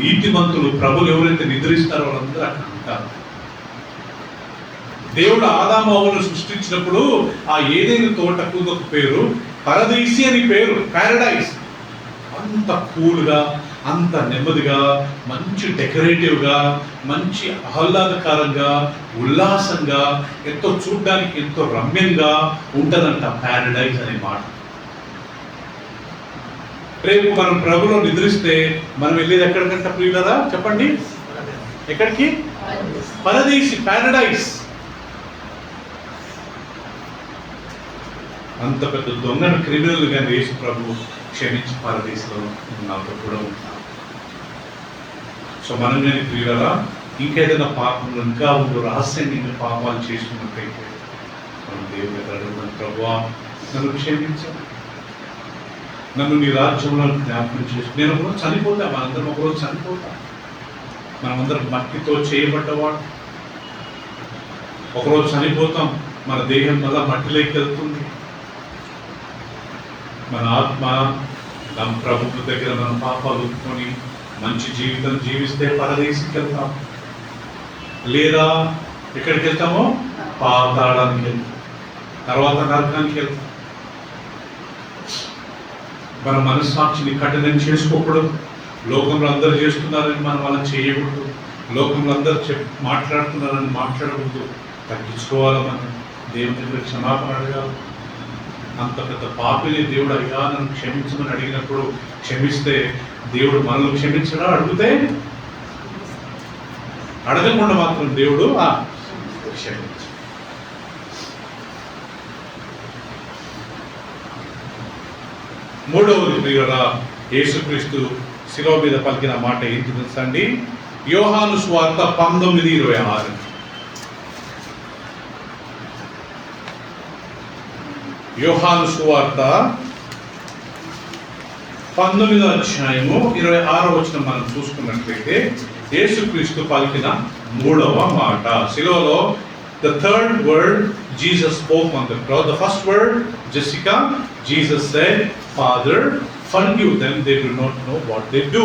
నీతిమంతులు, ప్రభులు ఎవరైతే నిద్రిస్తారో వాళ్ళందరూ అక్కడ ఉంటారు. దేవుడు ఆదాము హవ్వను సృష్టించినప్పుడు ఆ ఏదైనా తోటకు ఒక పేరు పరదేశి అని పేరు, ప్యారడైజ్. అంత కూల్గా, అంత నెమ్మదిగా, మంచి డెకరేటివ్గా, మంచి ఆహ్లాదకరంగా, ఉల్లాసంగా, ఎంతో చూడడానికి ఎంతో రమ్యంగా ఉంటుందంట ప్యారడైజ్ అనే మాట. రేపు మనం ప్రభులో నిద్రిస్తే మనం వెళ్ళేది ఎక్కడికంట ప్రియులరా? చెప్పండి, ఎక్కడికి? పరదేశి, ప్యారడైజ్. అంత పెద్ద దొంగను, క్రిమినల్ గా యేసు ప్రభు క్షమించి పరదేశంలో నాతో కూడా ఉంటాను. సో మనం కానీ ప్రియులరా ఇంకేదైనా పాపంలో ఇంకా రహస్యంగా పాపాలు చేస్తున్నట్టయితే మనం దేవుని దగ్గర అడుగుతాం, ప్రభువా నన్ను క్షమించాను, నన్ను నీ రాజ్యంలో జ్ఞాపకం చేసి. నేను ఒకరోజు చనిపోతా, మనందరం ఒకరోజు చనిపోతాం. మనమందరం మట్టితో చేయబడ్డవాడు, ఒకరోజు చనిపోతాం. మన దేహం వల్ల మట్టిలోకి వెళ్తుంది. మన ఆత్మ మన ప్రభు దగ్గర మన పాపాలు ఒప్పుకొని మంచి జీవితం జీవిస్తే పరదేశికి వెళ్తాం. లేదా ఎక్కడికి వెళ్తామో? పాతాళానికి వెళ్తాం, తర్వాత నరకానికి వెళ్తాం. మన మనస్సాక్షిని కఠినం చేసుకోకూడదు. లోకంలో అందరూ చేస్తున్నారని మనం అలా చేయకూడదు. లోకంలో అందరూ మాట్లాడుతున్నారని మాట్లాడకూడదు. తగ్గించుకోవాలి. మనం దేవుని దగ్గర క్షమాపణ అడగాలి. అంత పెద్ద పాపిని దేవుడు, అయ్యా నన్ను క్షమించమని అడిగినప్పుడు క్షమిస్తే దేవుడు మనల్ని క్షమించడా? అడిగితే అడగకుండా మాత్రం దేవుడు క్షమించ. మూడవది ప్రియులరా, యేసుక్రీస్తు శిలువ మీద పలికిన మాట ఏంటి తెలుసా అండి? యోహాను సువార్త 19:26. యోహాను సువార్త 19వ అధ్యాయము 26వ వచనం మనం చూసుకున్నట్లయితే యేసుక్రీస్తు పలికిన మూడవ మాట. శిలువలో the third word Jesus spoke on the cross. The first word, Jessica, Jesus said, Father, forgive them, they do not know what they do.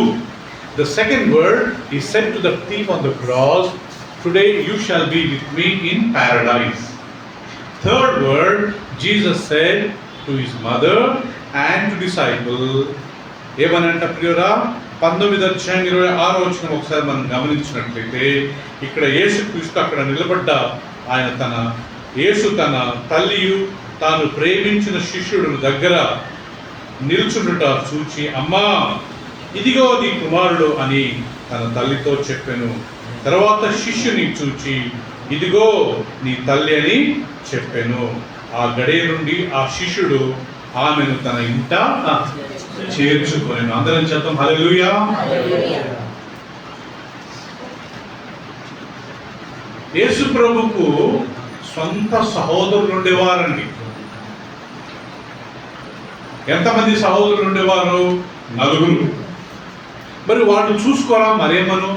The second word, he said to the thief on the cross, today you shall be with me in paradise. Third word, Jesus said to his mother and to disciples, ఏమనంట ప్రియురా? 19:26 ఒకసారి మనం గమనించినట్లయితే ఇక్కడ యేసుక్రీస్తు అక్కడ నిలబడ్డ ఆయన యేసు తన తల్లియు తాను ప్రేమించిన శిష్యుడు దగ్గర నిల్చుండుట చూచి, అమ్మా ఇదిగో నీ కుమారుడు అని తన తల్లితో చెప్పాను. తర్వాత శిష్యుని చూచి, ఇదిగో నీ తల్లి అని చెప్పాను. ఆ గడియ నుండి ఆ శిష్యుడు ఆమెను తన ఇంట చేర్చుకొనెను. అందరం చెప్తాం హల్లెలూయా. యేసు ప్రభుకు సొంత సహోదరులు ఉండేవారండి. ఎంతమంది సహోదరులు ఉండేవారు? 4. మరి వాళ్ళు చూసుకోరా మరియమ్మను?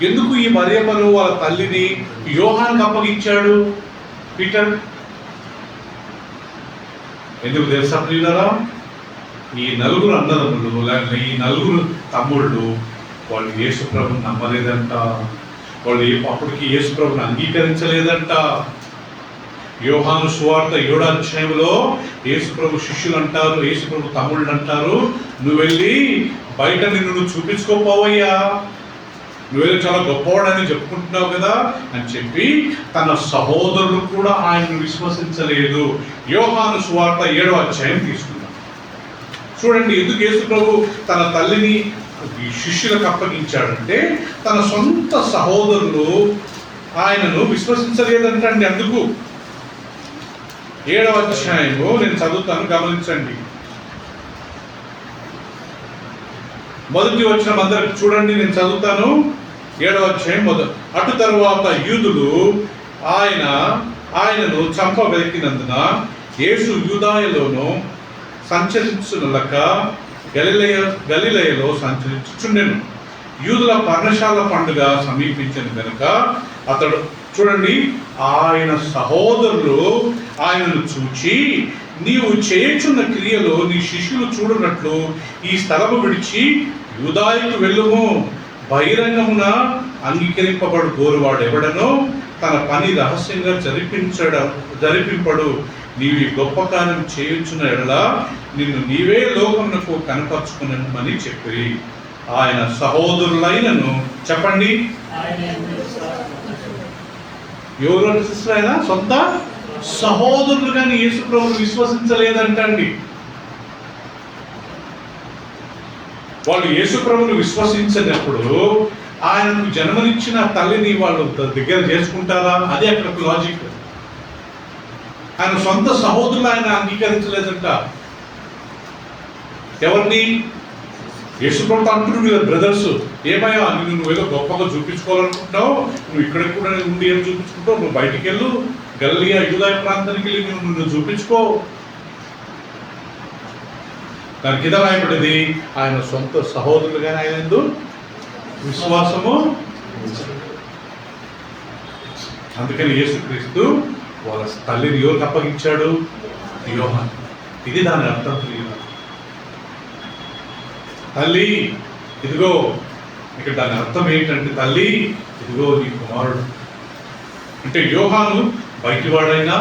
ఎందుకు ఈ మరియమ్మను వాళ్ళ తల్లిని యోహానుకు అప్పగించాడు పీటర్? ఎందుకు తెలుసా ప్రియులారా? ఈ నలుగురు అన్నదమ్ములు లేకపోతే ఈ నలుగురు తమ్ముళ్ళు వాళ్ళు యేసు ప్రభుని నమ్మలేదంట. వాళ్ళు అప్పటికి యేసు ప్రభుని అంగీకరించలేదంట. యోహాను సువార్త 7వ అధ్యాయంలో యేసు ప్రభు శిష్యులు అంటారు, యేసు ప్రభు తమ్ముళ్ళు అంటారు, నువ్వు వెళ్ళి బయట నిన్ను చూపించుకోపోవయ్యా, నువ్వేదో చాలా గొప్పవాడని చెప్పుకుంటున్నావు కదా అని చెప్పి తన సహోదరులు కూడా ఆయనను విశ్వసించలేదు. యోహాను సువార్త 7వ అధ్యాయం తీసుకున్నాం. చూడండి, ఎందుకు యేసు ప్రభు తన తల్లిని శిష్యులకు అప్పగించాడంటే తన సొంత సహోదరులు ఆయనను విశ్వసించలేదంటండి. అందుకు 7వ అధ్యాయము నేను చదువుతాను, గమనించండి. మొదటి వచనం అందరికి చూడండి, నేను చదువుతాను. 7వ అధ్యాయం అటు తరువాత యూదులు ఆయనను చంపవెతికినందున యేసు యూదాయలోను సంచరించునలక గలిలయలో సంచరించుచుండెను. యూదుల పర్ణశాల పండుగ సమీపించిన కనుక అతడు, చూడండి, ఆయన సహోదరులు ఆయనను చూచి, నీవు చేయుచున్న క్రియలో నీ శిష్యులు చూడనట్లు ఈ స్థలము విడిచి యూదాయకు వెళ్ళుము, బహిరంగమున అంగీకరింపబడు గోరువాడు ఎవడనో తన పని రహస్యంగా జరిపింపడు. నీవి గొప్ప కార్యం చేయుచున్న ఎడల నిన్ను నీవే లోకమునకు కనపరుచుకునమని చెప్పి ఆయన సహోదరులైనను, చెప్పండి, ఎవరు సిస్టర్ అయినా సొంత సహోదరులు కానీ యేసు ప్రభువును విశ్వసించలేదంటండి. వాళ్ళు యేసు ప్రభువును విశ్వసించినప్పుడు ఆయనకు జన్మనిచ్చిన తల్లిని వాళ్ళు దగ్గర చేసుకుంటారా? అదే అక్కడ లాజిక్. ఆయన సొంత సహోదరులు ఆయన అంగీకరించలేదంట. ఎవరిని? యేసు ప్రభు అంటున్నాడు కదా, బ్రదర్స్, ఏమయ్యా నువ్వు ఏదో గొప్పగా చూపించుకోవాలనుకుంటున్నావు, నువ్వు ఇక్కడ కూడా ఉండి ఏం చూపించుకుంటావు, నువ్వు బయటికి వెళ్ళు, గలిలయ యూదాయ ప్రాంతానికి వెళ్ళి నువ్వు చూపించుకో. దాని కింద రాయబడింది, ఆయన సొంత సహోదరులుగానే ఆయన ఎందు విశ్వాసము. అందుకని యేసుక్రీస్తు వాళ్ళ తల్లిని ఎవరికి అప్పగించాడు? యోహాను. ఇది దాని అర్థం. తల్లి ఇదిగో, ఇక్కడ దాని అర్థం ఏంటంటే, తల్లి ఇదిగో నీ కుమారుడు అంటే యోహాను బయటివాడైనా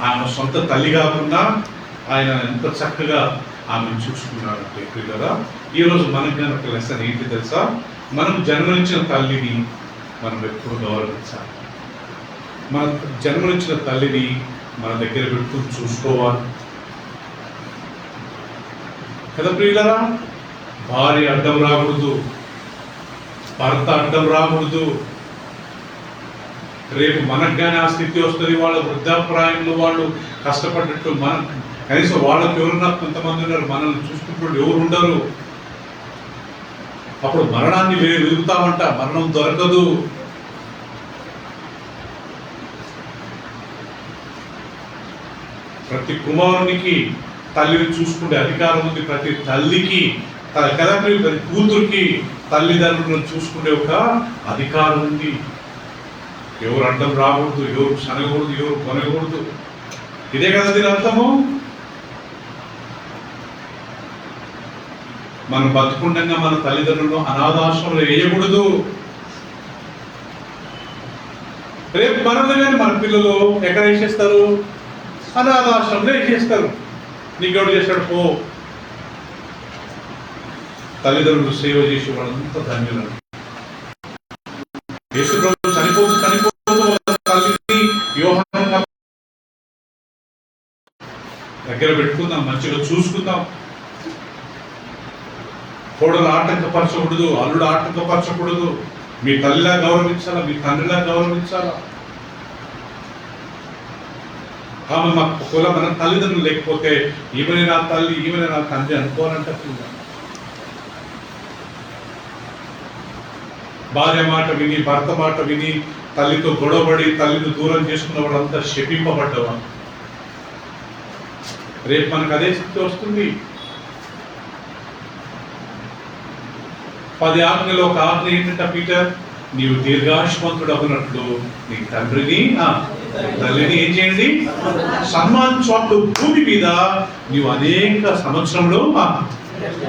ఆయన సొంత తల్లి కాకుండా ఆయన ఎంత చక్కగా ఆమెను చూసుకున్నాడు అంటే కదా. ఈరోజు మనకి ఒక లెసన్ ఏంటి తెలుసా? మనం జన్మనిచ్చిన తల్లిని మనం ఎప్పుడు గౌరవించాలి. మన జన్మనిచ్చిన తల్లిని మన దగ్గర పెట్టుకుని చూసుకోవాలి కదా ప్రియులరా. భార్య అడ్డం రాకూడదు, భర్త అడ్డం రాకూడదు. రేపు మనకు కానీ ఆ స్థితి వస్తుంది, వాళ్ళ వృద్ధాప్రాయంలో వాళ్ళు కష్టపడ్డట్టు మనం కనీసం వాళ్ళకి ఎవరున్నా కొంతమంది ఉన్నారు, మనల్ని చూసుకుంటూ ఎవరు ఉండరు. అప్పుడు మరణాన్ని వెతుకుతామంట, మరణం దొరకదు. ప్రతి కుమారునికి తల్లిని చూసుకునే అధికారం ఉంది. ప్రతి తల్లికి కదా, ప్రతి కూతురికి తల్లిదండ్రులను చూసుకునే ఒక అధికారం ఉంది. ఎవరు అడ్డం రాకూడదు, ఎవరు సనగకూడదు, ఎవరు కొనకూడదు. ఇదే కదా దీని అర్థము. మనం బతుకుండగా మన తల్లిదండ్రులను అనాథాశ్రమంలో వేయకూడదు. రేపు మనల్ని కానీ మన పిల్లలు ఎక్కడ వేసేస్తారు? అనాథాశ్రమంలో వేసేస్తారు. నీకెవడు చేశాడు పో. తల్లిదండ్రులు సేవ చేసి వాళ్ళంతా ధన్యులు. యేసు ప్రభు చనిపోతూ తల్లిని యోహాను దగ్గర పెట్టుకుందాం, మంచిగా చూసుకుందాం. కోడలు ఆటంకపరచకూడదు, అల్లుడు ఆటంకపరచకూడదు. మీ తల్లిలా గౌరవించాలా, మీ తండ్రిలా గౌరవించాలా. ఆమె మా కుల మన తల్లిదండ్రులు లేకపోతే ఈమెనే నా తల్లి, ఈమెనే నా తండ్రి అనుకోవాలంటే భార్య మాట విని, భర్త మాట విని, తల్లితో గొడవపడి తల్లిని దూరం చేసుకున్న వాళ్ళంతా శపింపబడ్డవా. రేపు మనకు అదే స్థితి వస్తుంది. 10 ఆజ్ఞలో ఒక ఆజ్ఞ ఏంటంటే పీటర్, నీవు దీర్ఘాయుష్మంతుడు అవ్వనట్లు నీ తండ్రిని తల్లిని ఏం చేయండి, సన్మానించు. అప్పుడు భూమి మీద నీవు అనేక సంవత్సరంలో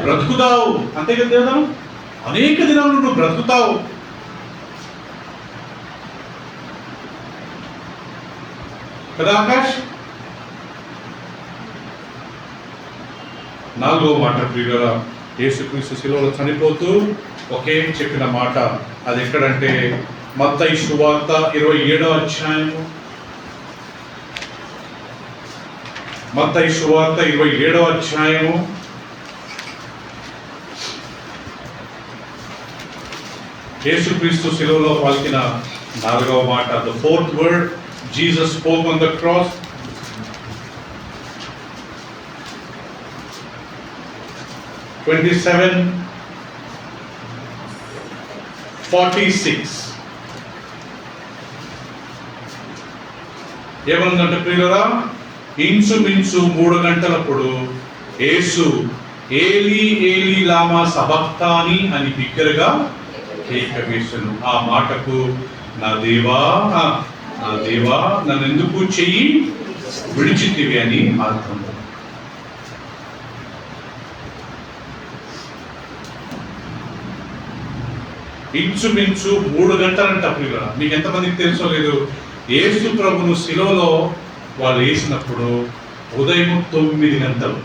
బ్రతుకుతావు. అంతే కదా, అనేక దినాలు నువ్వు బ్రతుకుతావు. కదా ఆకాష్? 4వ మాట ప్రియులారా, యేసుక్రీస్తు శిలువలో చనిపోతూ ఒకే చెప్పిన మాట. అది ఎక్కడంటే మత్తయి సువార్త 27వ అధ్యాయము. మత్తయి సువార్త 27వ అధ్యాయము. యేసుక్రీస్తు శిలువలో పలికిన 4వ మాట. The fourth word Jesus spoke on the cross. (27:46) ఏమనుందంటే ప్రియులారా, ఇంచుమించు 3 గంటలప్పుడు యేసు ఏలీ ఏలీ లామా సబక్తాని అని బిగ్గరగా కేక వేసెను. ఆ మాటకు నా దేవా నా దేవా నన్నెందుకు చెయ్యి విడిచితివి అని అర్థం. ఇంచుమించు 3 గంటలంట ప్రియులారా. మీకు ఎంతమందికి తెలుసో లేదు, యేసు ప్రభును శిలువలో వాళ్ళు వేసినప్పుడు ఉదయం 9 గంటలు,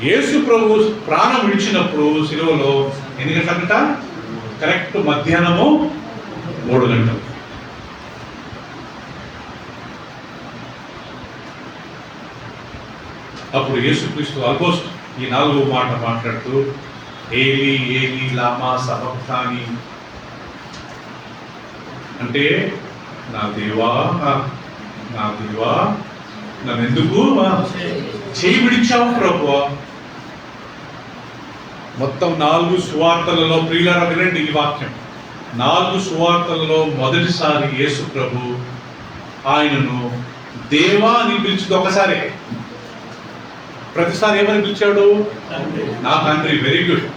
యేసు ప్రభు ప్రాణం విడిచినప్పుడు శిలువలో ఎన్ని గంటలంట? కరెక్ట్ మధ్యాహ్నము 3 గంటలు. అప్పుడు యేసుక్రీస్తు ఆల్మోస్ట్ ఈ 4వ మాట మాట్లాడుతూ ఏలీ ఏలీ లామా సబక్తాని అంటే నా దేవా నా దేవా నన్నెందుకు చేయి విడిచావు ప్రభువా. మొత్తం 4 సువార్తలలో ప్రియులారా వినండి ఈ వాక్యం. 4 సువార్తలలో మొదటిసారి యేసు ప్రభు ఆయనను దేవా అని పిలిచింది ఒకసారి. ప్రతిసారి ఏమని పిలిచాడు? నా తండ్రి. Very good.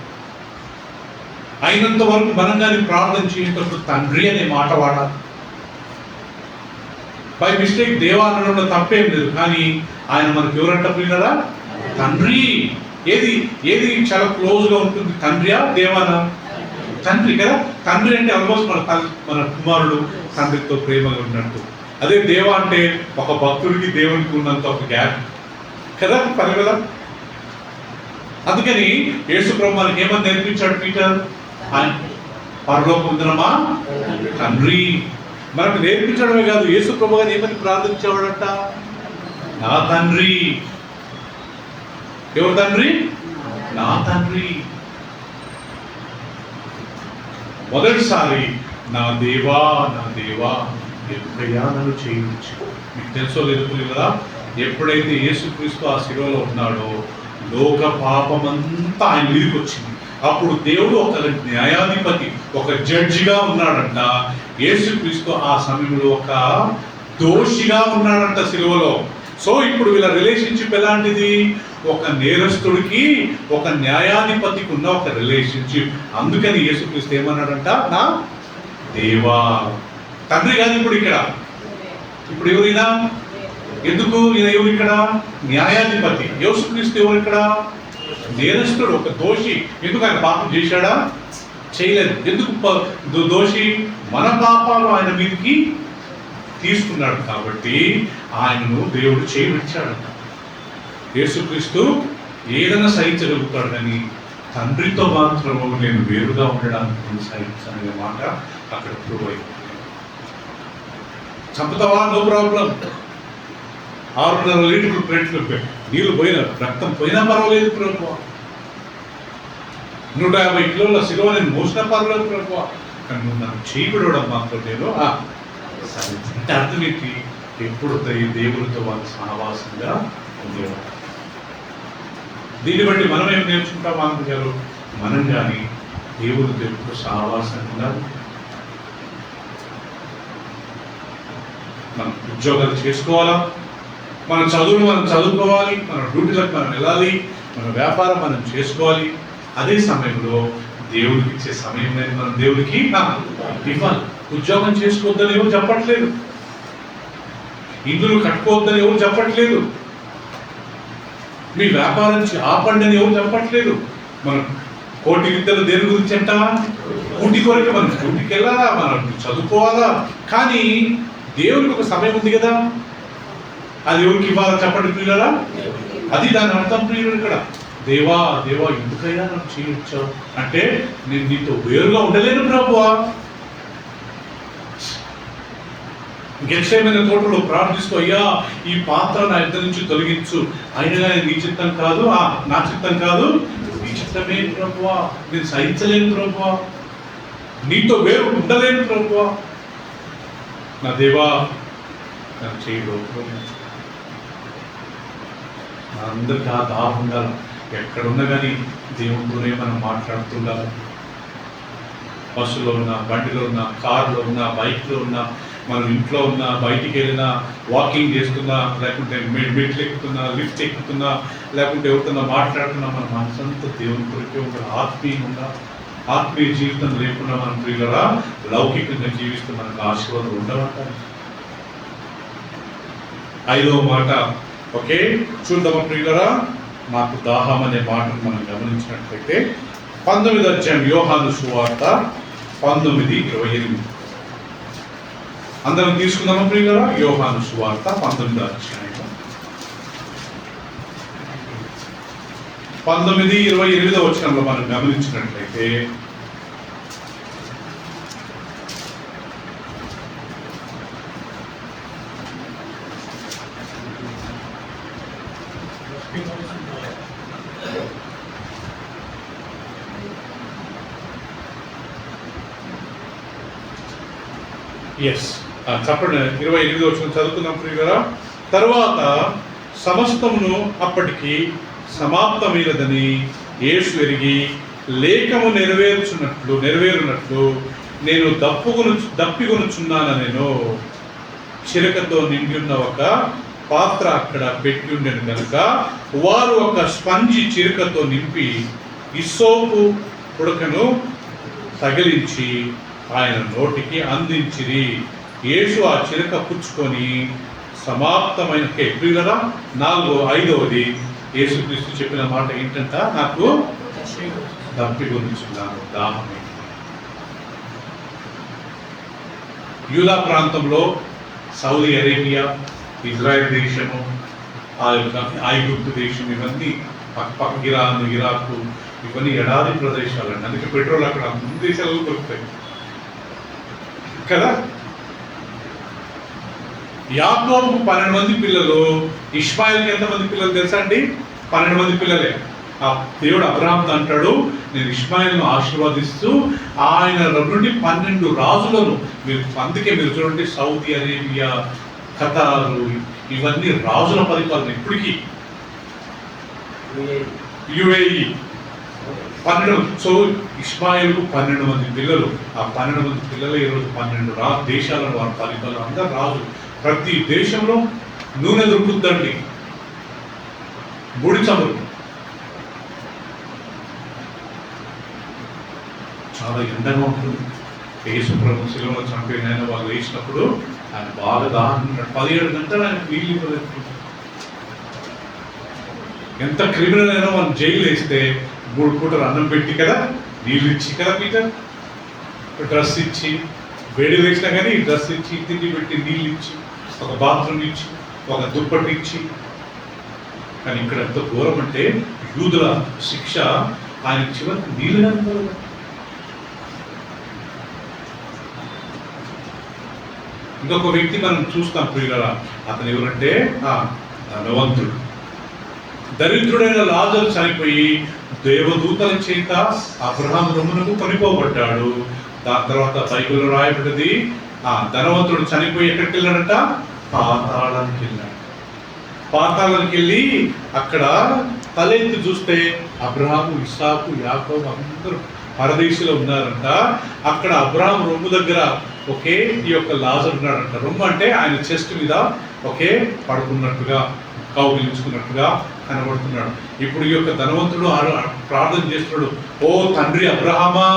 అయినంత వరకు మనం కానీ ప్రార్థన చేసేటప్పుడు తండ్రి అనే మాట వాడాలి. బై మిస్టేక్ దేవా అనడంలో తప్పేం లేదు, కానీ ఆయన మనకు ఎవరంట ప్రియులారా? తండ్రి. ఏది ఏది చాలా క్లోజ్ గా ఉంటుంది, తండ్రియా దేవానా? తండ్రి కదా. తండ్రి అంటే ఆల్మోస్ట్ మన కుమారుడు తండ్రితో ప్రేమగా ఉన్నట్టు. అదే దేవా అంటే ఒక భక్తుడికి దేవునికి ఉన్నంత ఒక గ్యాప్ కదా, పని కదా. అందుకని యేసు ప్రభు మనకి ఏమని నేర్పించాడు పీటర్? ఆయన పరలోకముందునమా తండ్రి. మనకు నేర్పించడమే కాదు, యేసు ప్రభు గారు ఏమని ప్రార్థించేవాడంట? నా తండ్రి. ఎవరు తండ్రి? నా తండ్రి. మొదటిసారి నా దేవా నా దేవా ఎప్పుడయ్యా నన్ను చేయించు. మీకు తెలుసో లేదు కదా, ఎప్పుడైతే యేసుక్రీస్తు ఆ శిలువలో ఉన్నాడో లోక పాపమంతా ఆయన మీదకి వచ్చింది. అప్పుడు దేవుడు ఒక న్యాయాధిపతి, ఒక జడ్జిగా ఉన్నాడంట. యేసుక్రీస్తు ఆ సమయంలో ఒక దోషిగా ఉన్నాడంట శిలువలో. సో ఇప్పుడు వీళ్ళ రిలేషన్షిప్ ఎలాంటిది? ఒక నేరస్తుడికి ఒక న్యాయాధిపతికి ఉన్న ఒక రిలేషన్షిప్. అందుకని యేసుక్రీస్తు ఏమన్నాడంట? నా దేవా. తండ్రి కాదు ఇప్పుడు ఇక్కడ. ఇప్పుడు ఎవరైనా ఎందుకు ఎవరు ఇక్కడ? న్యాయాధిపతి. యేసుక్రీస్తు ఎవరు ఇక్కడ? నేరస్తుడు, ఒక దోషి. ఎందుకు ఆయన పాపం చేశాడా? చేయలేదు. ఎందుకు దోషి? మన పాపాలు ఆయన మీదకి తీసుకున్నాడు కాబట్టి ఆయనను దేవుడు చేయవిడిచాడంట. యేసుక్రీస్తు ఏదైనా సహించగలుగుతాడు, కానీ తండ్రితో మాత్రము నేను వేరుగా ఉండడానికి సహించాలనే మాట అక్కడ ప్రూవ్ అయింది. చంపుతావా? No problem. 6.5 లీటర్లు ప్లేట్లు నీళ్ళు పోయినా, రక్తం పోయినా పర్వాలేదు ప్రభు. 150 కిలోల శిలువ నేను మోసినా పర్వాలేదు ప్రభు, కానీ నువ్వు నన్ను చేయబడడం మాత్రం నేను అంటే అర్థం ఏంటి? ఎప్పుడు దేవుడితో వాళ్ళు సహవాసంగా ఉండేవాడు. దీన్ని బట్టి మనం ఏం నేర్చుకుంటాం అనుకుంటారు? మనం కానీ దేవుడితో ఎప్పుడు సహవాసంగా మనం ఉద్యోగాలు చేసుకోవాలా, మన చదువులు మనం చదువుకోవాలి, మన డ్యూటీలకు మనం వెళ్ళాలి, మన వ్యాపారం మనం చేసుకోవాలి. అదే సమయంలో దేవుడికి ఇచ్చే సమయం మనం దేవుడికి ఇవ్వాలి. ఉద్యోగం చేసుకోవద్దని ఏమో చెప్పట్లేదు, ఇందులో కట్టుకోవద్దని ఎవరు చెప్పట్లేదు. మీ వ్యాపారం ఆపండి అని ఎవరు చెప్పట్లేదు. మనం కోటి విద్యలు దేని గురించి అంట? కూటి కొరకే. మనం కూటికి వెళ్ళాలా, మనం చదువుకోవాలా. కానీ దేవునికి ఒక సమయం ఉంది కదా, అది ఎవరికి ఇవ్వాలా చెప్పండి ప్రియులరా? అది దాని అర్థం ప్రియులు. ఇక్కడ దేవా దేవా ఎందుకైనా నాకు చేయొచ్చావు అంటే, నేను నీతో వేరుగా ఉండలేను ప్రభువా. గెత్సేమనే తోటలో ప్రార్థిస్తూ, అయ్యా ఈ పాత్ర నా ఇద్దరి నుంచి తొలగించు, అయినా నీ చిత్తం కాదు, నా చిత్తం కాదు, నీ చిత్తమే ప్రభువా. నేను సహించలేను ప్రభువా, నీతో వేరు ఉండలేను ప్రభువా. నా దేవా నన్ను చేయడు. అందరికీ ఆ దాహం ఉండాలి. ఎక్కడున్నా కానీ దేవుడితోనే మనం మాట్లాడుతుండాలి. బస్సులో ఉన్నా, బండిలో ఉన్నా, కారులో ఉన్నా, బైక్లో ఉన్నా, మనం ఇంట్లో ఉన్నా, బయటికి వెళ్ళినా, వాకింగ్ చేస్తున్నా, లేకుంటే మెట్లు ఎక్కుతున్నా, లిఫ్ట్ ఎక్కుతున్నా, లేకుంటే ఎవరితో మాట్లాడుతున్నా, మన మనసంతా దేవుని కొరికే ఉండాలి. ఆత్మీయంగా ఆత్మీయ జీవితం లేకుండా మనం ప్రియులరా లౌకికంగా జీవిస్తూ మనకు ఆశీర్వాదం ఉండమంటారు. 5వ మాట ఓకే చూద్దామా ప్రియులరా? నాకు దాహం అనే మాటను మనం గమనించినట్లయితే 19వ అధ్యాయం యోహాను సువార్త 19:28. అందరం తీసుకుందామా ప్రియులరా? యోహాను సువార్త 19వ అధ్యాయం 19:28 వచనంలో మనం గమనించినట్లయితే, చెప్పండి. 28వ వచనం చదువుకుందాం ప్రియులారా. తర్వాత సమస్తమును అప్పటికి సమాప్తమైనదని యేసు ఎరిగి లేఖము నెరవేరునట్లు నేను దప్పిగొనుచున్నాను. నేను చిలకతో నిండి ఉన్న ఒక పాత్ర అక్కడ పెట్టి ఉండెను కనుక వారు ఒక స్పంజి చిలుకతో నింపి ఇస్సోపు పుడకను తగిలించి ఆయన నోటికి అందించిరి. యేసు ఆ చిలక పుచ్చుకొని సమాప్తమైన ప్రియులరా 5వది యేసుక్రీస్తు చెప్పిన మాట ఏంటంట? నాకు దప్పిగొనుచున్నాను, దాహమే. యూదా ప్రాంతంలో సౌదీ అరేబియా, ఇజ్రాయెల్ దేశము, ఆ యొక్క ఐగుప్తు దేశం, ఇవన్నీ పక్క ఇరాన్, ఇరాకు, ఇవన్నీ ఎడారి ప్రదేశాలండి. అందుకే పెట్రోల్ అక్కడ అన్ని దేశాలలో దొరుకుతాయి కదా. యాకోబుకు 12 మంది పిల్లలు, ఇష్మాయిల్కి ఎంతమంది పిల్లలు తెలుసా అండి? 12 మంది పిల్లలే. ఆ దేవుడు అబ్రహాంతో అంటాడు, నేను ఇష్మాయిల్ను ఆశీర్వదిస్తూ ఆయన నుండి 12 రాజులను అందుకే మీరు చూడండి, సౌదీ అరేబియా, ఖతారు, ఇవన్నీ రాజుల పరిపాలన ఇప్పటికీ. యుఏఈ 12. సో ఇష్మాయిల్కు 12 మంది పిల్లలు. ఆ 12 మంది పిల్లలు ఈరోజు 12 దేశాలను వారి పరిపాలన. అందరు రాజు. ప్రతి దేశంలో నూనె దొరుకుతుందండి, ముడి చమురు. చాలా ఎండగా ఉంటుంది. యేసు ప్రభు శిలువలో చంపిన ఆయన వాళ్ళు వేసినప్పుడు ఆయన బాగా దాహం, 17 గంటలు ఆయన నీళ్ళు ఇవ్వలేదు. ఎంత క్రిమినల్ అయినా మనం జైలు వేస్తే 3 పూటలు అన్నం పెట్టి కదా, నీళ్ళు ఇచ్చి కదా, పీటర్ డ్రెస్ ఇచ్చి, వేడి వేసినా కానీ డ్రెస్ ఇచ్చి, తిండి పెట్టి, నీళ్ళు ఇచ్చి, ఒక బాత్రూమ్ ఇచ్చి, ఒక దుప్పటి ఇచ్చి. కానీ ఇక్కడ ఎంత ఘోరం అంటే, యూదుల శిక్ష ఆయన చివరికి నీళ్ళు కనుక. ఇంకొక వ్యక్తి మనం చూస్తాం ప్రియులారా, అతను ఎవరంటే ధనవంతుడు. దరిద్రుడైన లాజరు చనిపోయి దేవదూతల చేత అబ్రహాము రొమ్మునకు కొనిపోబడ్డాడు. దాని తర్వాత బైబిల్లో రాయబడ్డది, ధనవంతుడు చనిపోయి ఎక్కడికి వెళ్ళాడంట? పాతాళానికి వెళ్ళాడు. పాతాళానికి వెళ్ళి అక్కడ తలెత్తి చూస్తే అబ్రహాము, ఇస్సాకు, యాకోబు అందరూ పరదేశంలో ఉన్నారంట. అక్కడ అబ్రహాము రొమ్ము దగ్గర ఈ యొక్క లాజరు ఉన్నాడంట. రొమ్ము అంటే ఆయన చెస్ట్ మీద పడుకున్నట్టుగా, కౌగిలించుకున్నట్టుగా కనబడుతున్నాడు. ఇప్పుడు ఈ యొక్క ధనవంతుడు ప్రార్థన చేస్తున్నాడు, ఓ తండ్రి అబ్రహామా,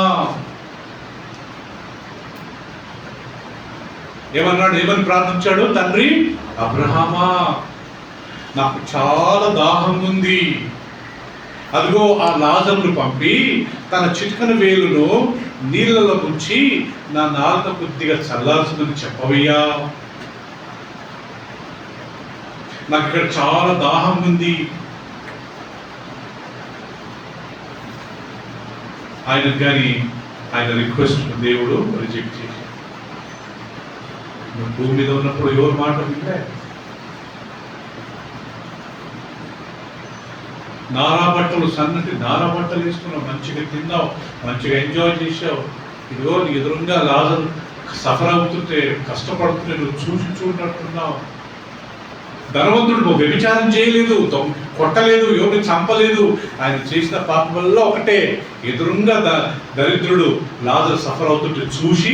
ఏమన్నాడు? ఏమని ప్రార్థించాడు? తండ్రి అబ్రహామా, నాకు చాలా దాహం ఉంది, అదిగో ఆ లాజరును పంపి తన చిటికెన వేలును నీళ్ళలో ముంచి నా నాలుక కొద్దిగా చల్లార్చుమని చెప్పవయ్యా, నాకు ఇక్కడ చాలా దాహం ఉంది. ఆయన కానీ ఆయన రిక్వెస్ట్ దేవుడు రిజెక్ట్ చేశాడు. నువ్వు భూమి మీద ఉన్నప్పుడు ఎవరు మాట వింటే నారా బట్టలు, సన్నటి నారా బట్టలు వేసుకున్నావు, మంచిగా తిన్నావు, మంచిగా ఎంజాయ్ చేసావు. ఇదిగో నీ ఎదురుగా లాజరు సఫర్ అవుతుంటే, కష్టపడుతుంటే నువ్వు చూసి చూడట్టున్నావు. ధనవంతుడు నువ్వు వ్యభిచారం చేయలేదు, కొట్టలేదు, ఎవరిని చంపలేదు. ఆయన చేసిన పాపం వల్ల ఒకటే, ఎదురుగా దరిద్రుడు లాజరు సఫర్ అవుతుంటే చూసి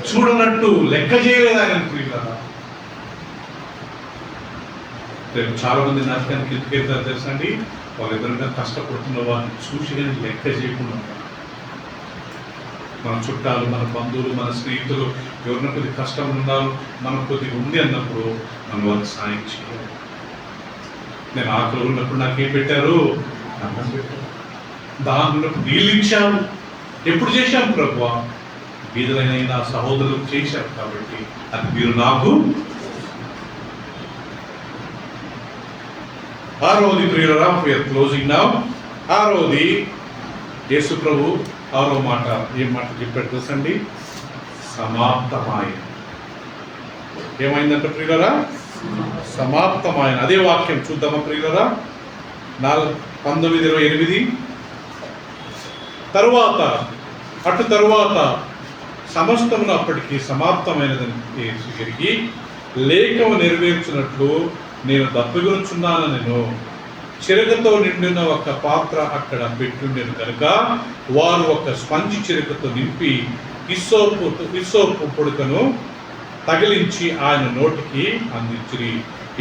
చూడనట్టు లెక్క చేయలేదు ఆయన. రేపు చాలా మంది నరకానికి ఎందుకు వెళ్తారు తెలుసా అండి? వాళ్ళు ఎదురుగా కష్టపడుతున్న వారిని చూసి కానీ లెక్క చేయకుండా. మన చుట్టాలు, మన బంధువులు, మన స్నేహితులు ఎవరిన కొద్ది కష్టం ఉన్నారు, మనకు కొద్దిగా ఉంది అన్నప్పుడు మనం వాళ్ళకి సాయం చేయాలి. నేను ఆకలి ఉన్నప్పుడు నాకేం పెట్టారు? అన్నం పెట్టారు. దాహం ఉన్నప్పుడు నీళ్ళు ఇచ్చారు. ఎప్పుడు చేశాను ప్రభువా? బీదలైన నా సహోదరులకు చేశారు కాబట్టి అది మీరు నాకు. ఆరోది ప్రియులరా, వీఆర్ క్లోజింగ్ నౌ. ఆరోది యేసు ప్రభు ఆరో మాట ఏం మాట చెప్పాడు తెలుసండి? సమాప్తమాయన. ఏమైందంటే ప్రియులరా? సమాప్తమాయన. అదే వాక్యం చూద్దామా ప్రియులరా? 19:28. తరువాత సమస్తమును అప్పటికి సమాప్తమైనదని యేసు ఎరిగి లేఖము నెరవేర్చినట్లు నేను దప్పిగొనుచున్నాను. నేను చిరకతో నిండిన ఒక పాత్ర అక్కడ పెట్టుండేను కనుక వారు ఒక స్పంజి చిరకతో నింపి ఇస్సోపు పొడుకను తగిలించి ఆయన నోటికి అందించిరి.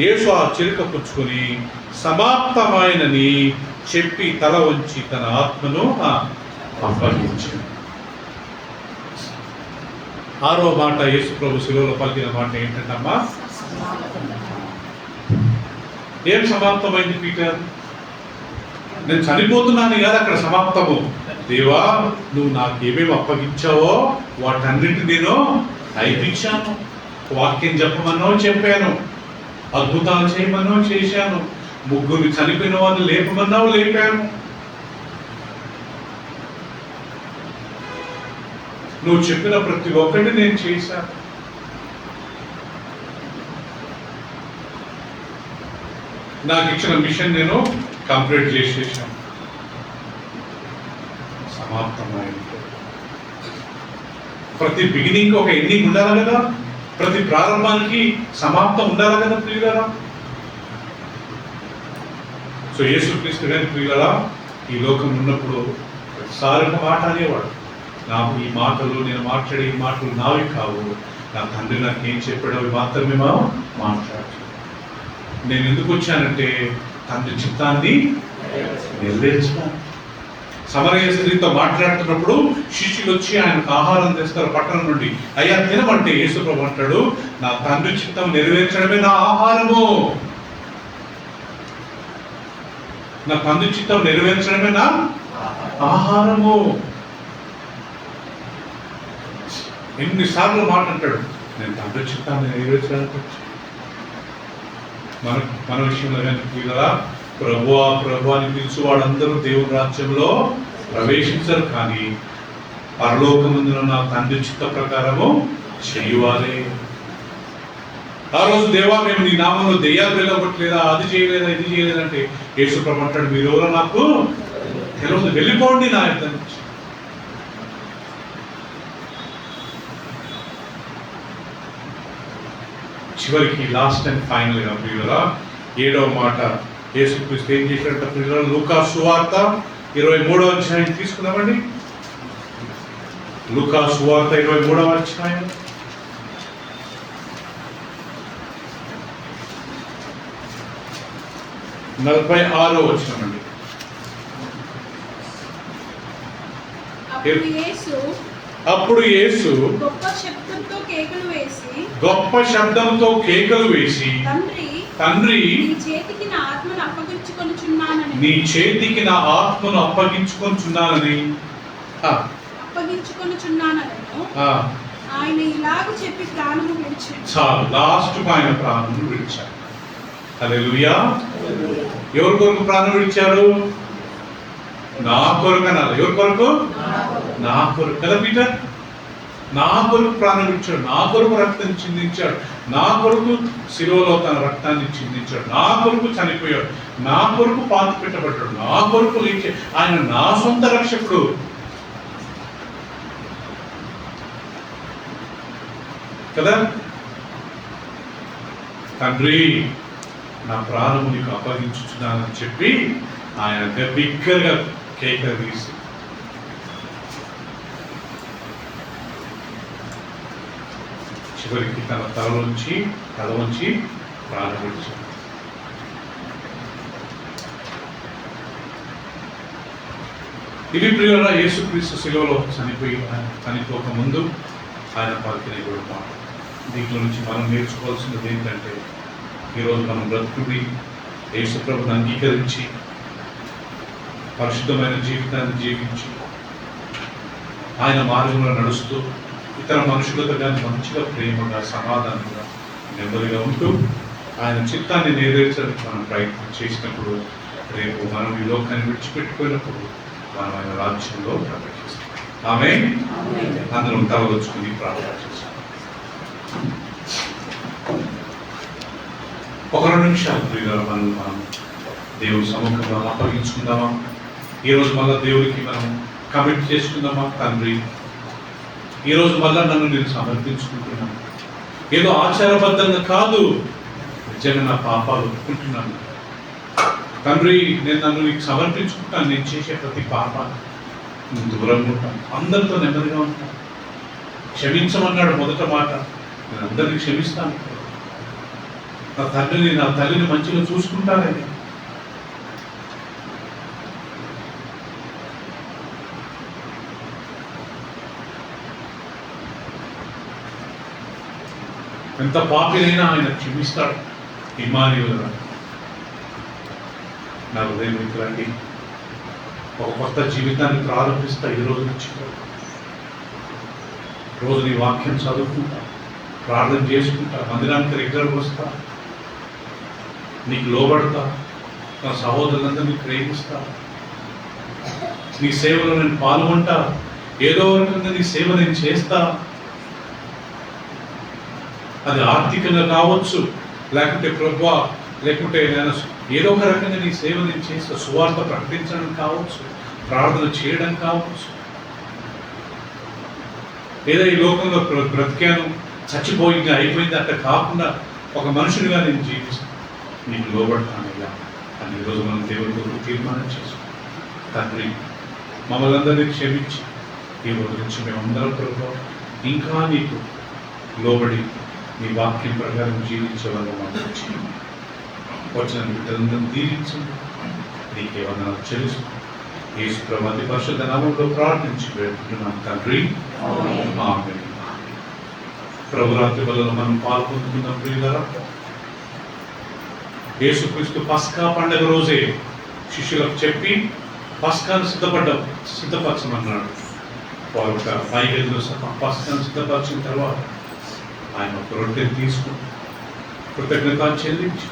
యేసు ఆ చిరక పుచ్చుకొని సమాప్తమైనని చెప్పి తల వంచి తన ఆత్మను అప్పగించాడు. ఆరో మాట యేసు ప్రభు శిలువలో పలికిన మాట ఏంటంటమ్మా? ఏం సమాప్తమైంది పీటర్? నేను చనిపోతున్నాను కదా అక్కడ సమాప్తము. దేవా, నువ్వు నాకేమేమి అప్పగించావో వాటన్నింటి నేను అయిపించాను. వాక్యం చెప్పమన్నో చెప్పాను, అద్భుతాలు చేయమన్నో చేశాను, ముగ్గురు చనిపోయిన వాళ్ళు లేపమన్నావు లేపాను. నువ్వు చెప్పిన ప్రతి ఒక్కటి నేను చేశాను. నాకు ఇచ్చిన మిషన్ నేను కంప్లీట్ చేసేసాను. సమాప్తమైంది. ప్రతి బిగినింగ్ ఒక ఎండింగ్ ఉండాలి కదా, ప్రతి ప్రారంభానికి సమాప్తం ఉండాలి కదా ప్రియులరా. సో యేసుక్రీస్తు గారి ప్రియులరా ఈ లోకం ఉన్నప్పుడు ప్రతిసారి ఒక మాట అనేవాడు, నాకు ఈ మాటలు, నేను మాట్లాడే ఈ మాటలు నావి కావు, నా తండ్రి నాకు ఏం చెప్పాడో అవి మాత్రమే మాట్లాడు. నేను ఎందుకు వచ్చానంటే తండ్రి చిత్తాన్ని నెరవేర్చాను. సమరయ స్త్రీతో మాట్లాడుతున్నప్పుడు శిష్యులు వచ్చి ఆయనకు ఆహారం తెస్తారు పట్టణం నుండి. అయ్యా తినమంటే యేసు ప్రభు అంటాడు, నా తండ్రి చిత్తం నెరవేర్చడమే నా ఆహారము, నా తండ్రి చిత్తం నెరవేర్చడమే నా ఆహారము. ఎన్నిసార్లు మాట అంటాడు, నేను తండ్రి చిత్తాన్ని నెరవేర్చడానికి వచ్చాను. మన విషయంలో కానీ కదా ప్రభువా ప్రభు అని పిలుచు వాళ్ళందరూ దేవుని రాజ్యంలో ప్రవేశించరు, కానీ పరలోకమందున నా తండ్రి చిత్త ప్రకారము చేయాలి. ఆ రోజు దేవా మేము నీ నామంలో దెయ్యాలు వెళ్ళగొట్టలేదా, అది చేయలేదా, ఇది చేయలేదంటే యేసు ప్రభు అంటాడు, మీరు ఎవరో నాకు తెలియదు, వెళ్ళిపోండి నా యుద్ధ నుంచి. చివరికి లాస్ట్ అండ్ ఫైనల్ గా ప్రియులరా 7వ మాట యేసుక్రీస్తు ఏం చేశాడంట ప్రియులరా? లూకా సువార్త 23వ అధ్యాయం తీసుకుందామండి. లూకా సువార్త 23వ అధ్యాయం 46వ వచనం అండి. అప్పుడు యేసు అప్పుడు యేసు గొప్ప శబ్దంతో కేకలు వేసి, గొప్ప శబ్దంతో కేకలు వేసి, తండ్రి తండ్రి నీ చేతికి నా ఆత్మను అప్పగించుకొనుచున్నానని నీ చేతికి నా ఆత్మను అప్పగించుకొనుచున్నానని ఆ, అప్పగించుకొనుచున్నానను ఆ, ఆయన ఇలాగ చెప్పి ప్రాణము విడిచాడు. చాలు. లాస్ట్ ఆయన ప్రాణం విడిచారు. హల్లెలూయా. ఎవరి కొరకు ప్రాణం విడిచారు? నా కొరకు అనాలి. ఎవరి కొరకు? నా కొరకు కదా పీటర్. నా కొరకు ప్రాణం విడిచాడు, నా కొరకు రక్తం చిందించాడు, నా కొరకు శిలువలో తన రక్తాన్ని చిందించాడు, నా కొరకు చనిపోయాడు, నా కొరకు పాతి పెట్టబడ్డాడు, నా కొరకు లేచి ఆయన నా సొంత రక్షకుడు. కదా. తండ్రి నా ప్రాణము నీకు అప్పగించుచున్నానని చెప్పి ఆయన బిగ్గరగా కేకలు తీసి చివరికి తన తల వంచి ప్రాణం విడిచాడు. ఇది ప్రియులారా, యేసుక్రీస్తు శిలువలో చనిపోక ముందు ఆయన పలికిన కూడా మాట. దీంట్లో నుంచి మనం నేర్చుకోవాల్సినది ఏంటంటే, ఈరోజు మనం బ్రతుకుని యేసుప్రభుని అంగీకరించి పరిశుద్ధమైన జీవితాన్ని జీవించి ఆయన మార్గంలో నడుస్తూ ఇతర మనుషులతో కానీ మంచిగా ప్రేమగా సమాధానంగా నెమ్మదిగా ఉంటూ ఆయన చిత్తాన్ని నెరవేర్చడానికి మనం ప్రయత్నం చేసినప్పుడు రేపు మనం ఈ లోకాన్ని విడిచిపెట్టుకున్నప్పుడు మనం ఆయన రాజ్యంలో ప్రవేశిస్తాం. ఆమేన్. అందరం తలవచ్చుకుని ప్రార్థన చేస్తాం. ఒక 2 నిమిషాలు ప్రియులారా మనం దేవుని సముఖంగా అప్పగించుకుందామా? ఈరోజు మళ్ళా దేవుడికి మనం కమిట్ చేసుకుందామా? తండ్రి, ఈరోజు మళ్ళా నన్ను నేను సమర్పించుకుంటున్నాను. ఏదో ఆచారబద్ధంగా కాదు, నిజంగా నా పాపాలు ఒప్పుకుంటున్నాను. తండ్రి, నన్ను నీకు సమర్పించుకుంటాను. నేను చేసే ప్రతి పాపాన్ని నేను దూరంగా ఉంటాను, అందరితో నెమ్మదిగా ఉంటాను. క్షమించమన్నాడు మొదట మాట. నేను అందరినీ క్షమిస్తాను. నా తండ్రిని నా తల్లిని మంచిగా చూసుకుంటానని. ఎంత పాపినైనా ఆయన క్షమిస్తాడు. ఇమ్మానుయేలు, నా హృదయం రండి, ఒక కొత్త జీవితాన్ని ప్రారంభిస్తా. ఈ రోజు నుంచి రోజు నీ వాక్యం చదువుకుంటా, ప్రార్థన చేసుకుంటా, మందిరానికి రెగ్యులర్గా వస్తా, నీకు లోబడతా, నా సహోదరులందరినీ ప్రేమిస్తా, నీ సేవలో నేను పాల్గొంటా, ఏదో రకంగా నీ సేవ నేను చేస్తా. అది ఆర్థికంగా కావచ్చు, లేకుంటే ప్రభువా, లేకుంటే నేను ఏదో ఒక రకంగా నీ సేవ నేను చేస్తా. సువార్త ప్రకటించడం కావచ్చు, ప్రార్థన చేయడం కావచ్చు. ఏదో ఈ లోకంలో బ్రతికాను, చచ్చిపోయింది, అయిపోయింది అట్లా కాకుండా ఒక మనుషునిగా నేను జీవిస్తాను, నీకు లోబడతానయ్యా అని ఈరోజు మనం దేవుని కొరకు తీర్మానం చేసుకుంటాం. తండ్రి, మమ్మల్ని అందరినీ క్షమించి ఈ రోజు నుంచి మేమందరం ప్రభు ఇంకా నీకు లోబడి నీ వాక్యం ప్రకారం జీవించే వల్ల మాకు వచ్చిన బిడ్డలందరూ దీవించండి. నీకే వందనాలు చెల్లిస్తూ యేసు ప్రభు అతి పరిశుద్ధ నామములో ప్రార్థించి వేడుకుంటున్నాం తండ్రి. ఆమేన్. ప్రభు రాత్రి వల్ల మనం పాల్గొంటున్నాం ప్రియులారా. యేసుక్రీస్తు పస్కా పండుగ రోజే శిష్యులకు చెప్పి పస్కాను సిద్ధపరచమన్నాడు. వారు ఒక 5 గదులు పస్కాను సిద్ధపరిచిన తర్వాత ఆయన ఒక రొట్టెని తీసుకుని కృతజ్ఞత చెల్లించి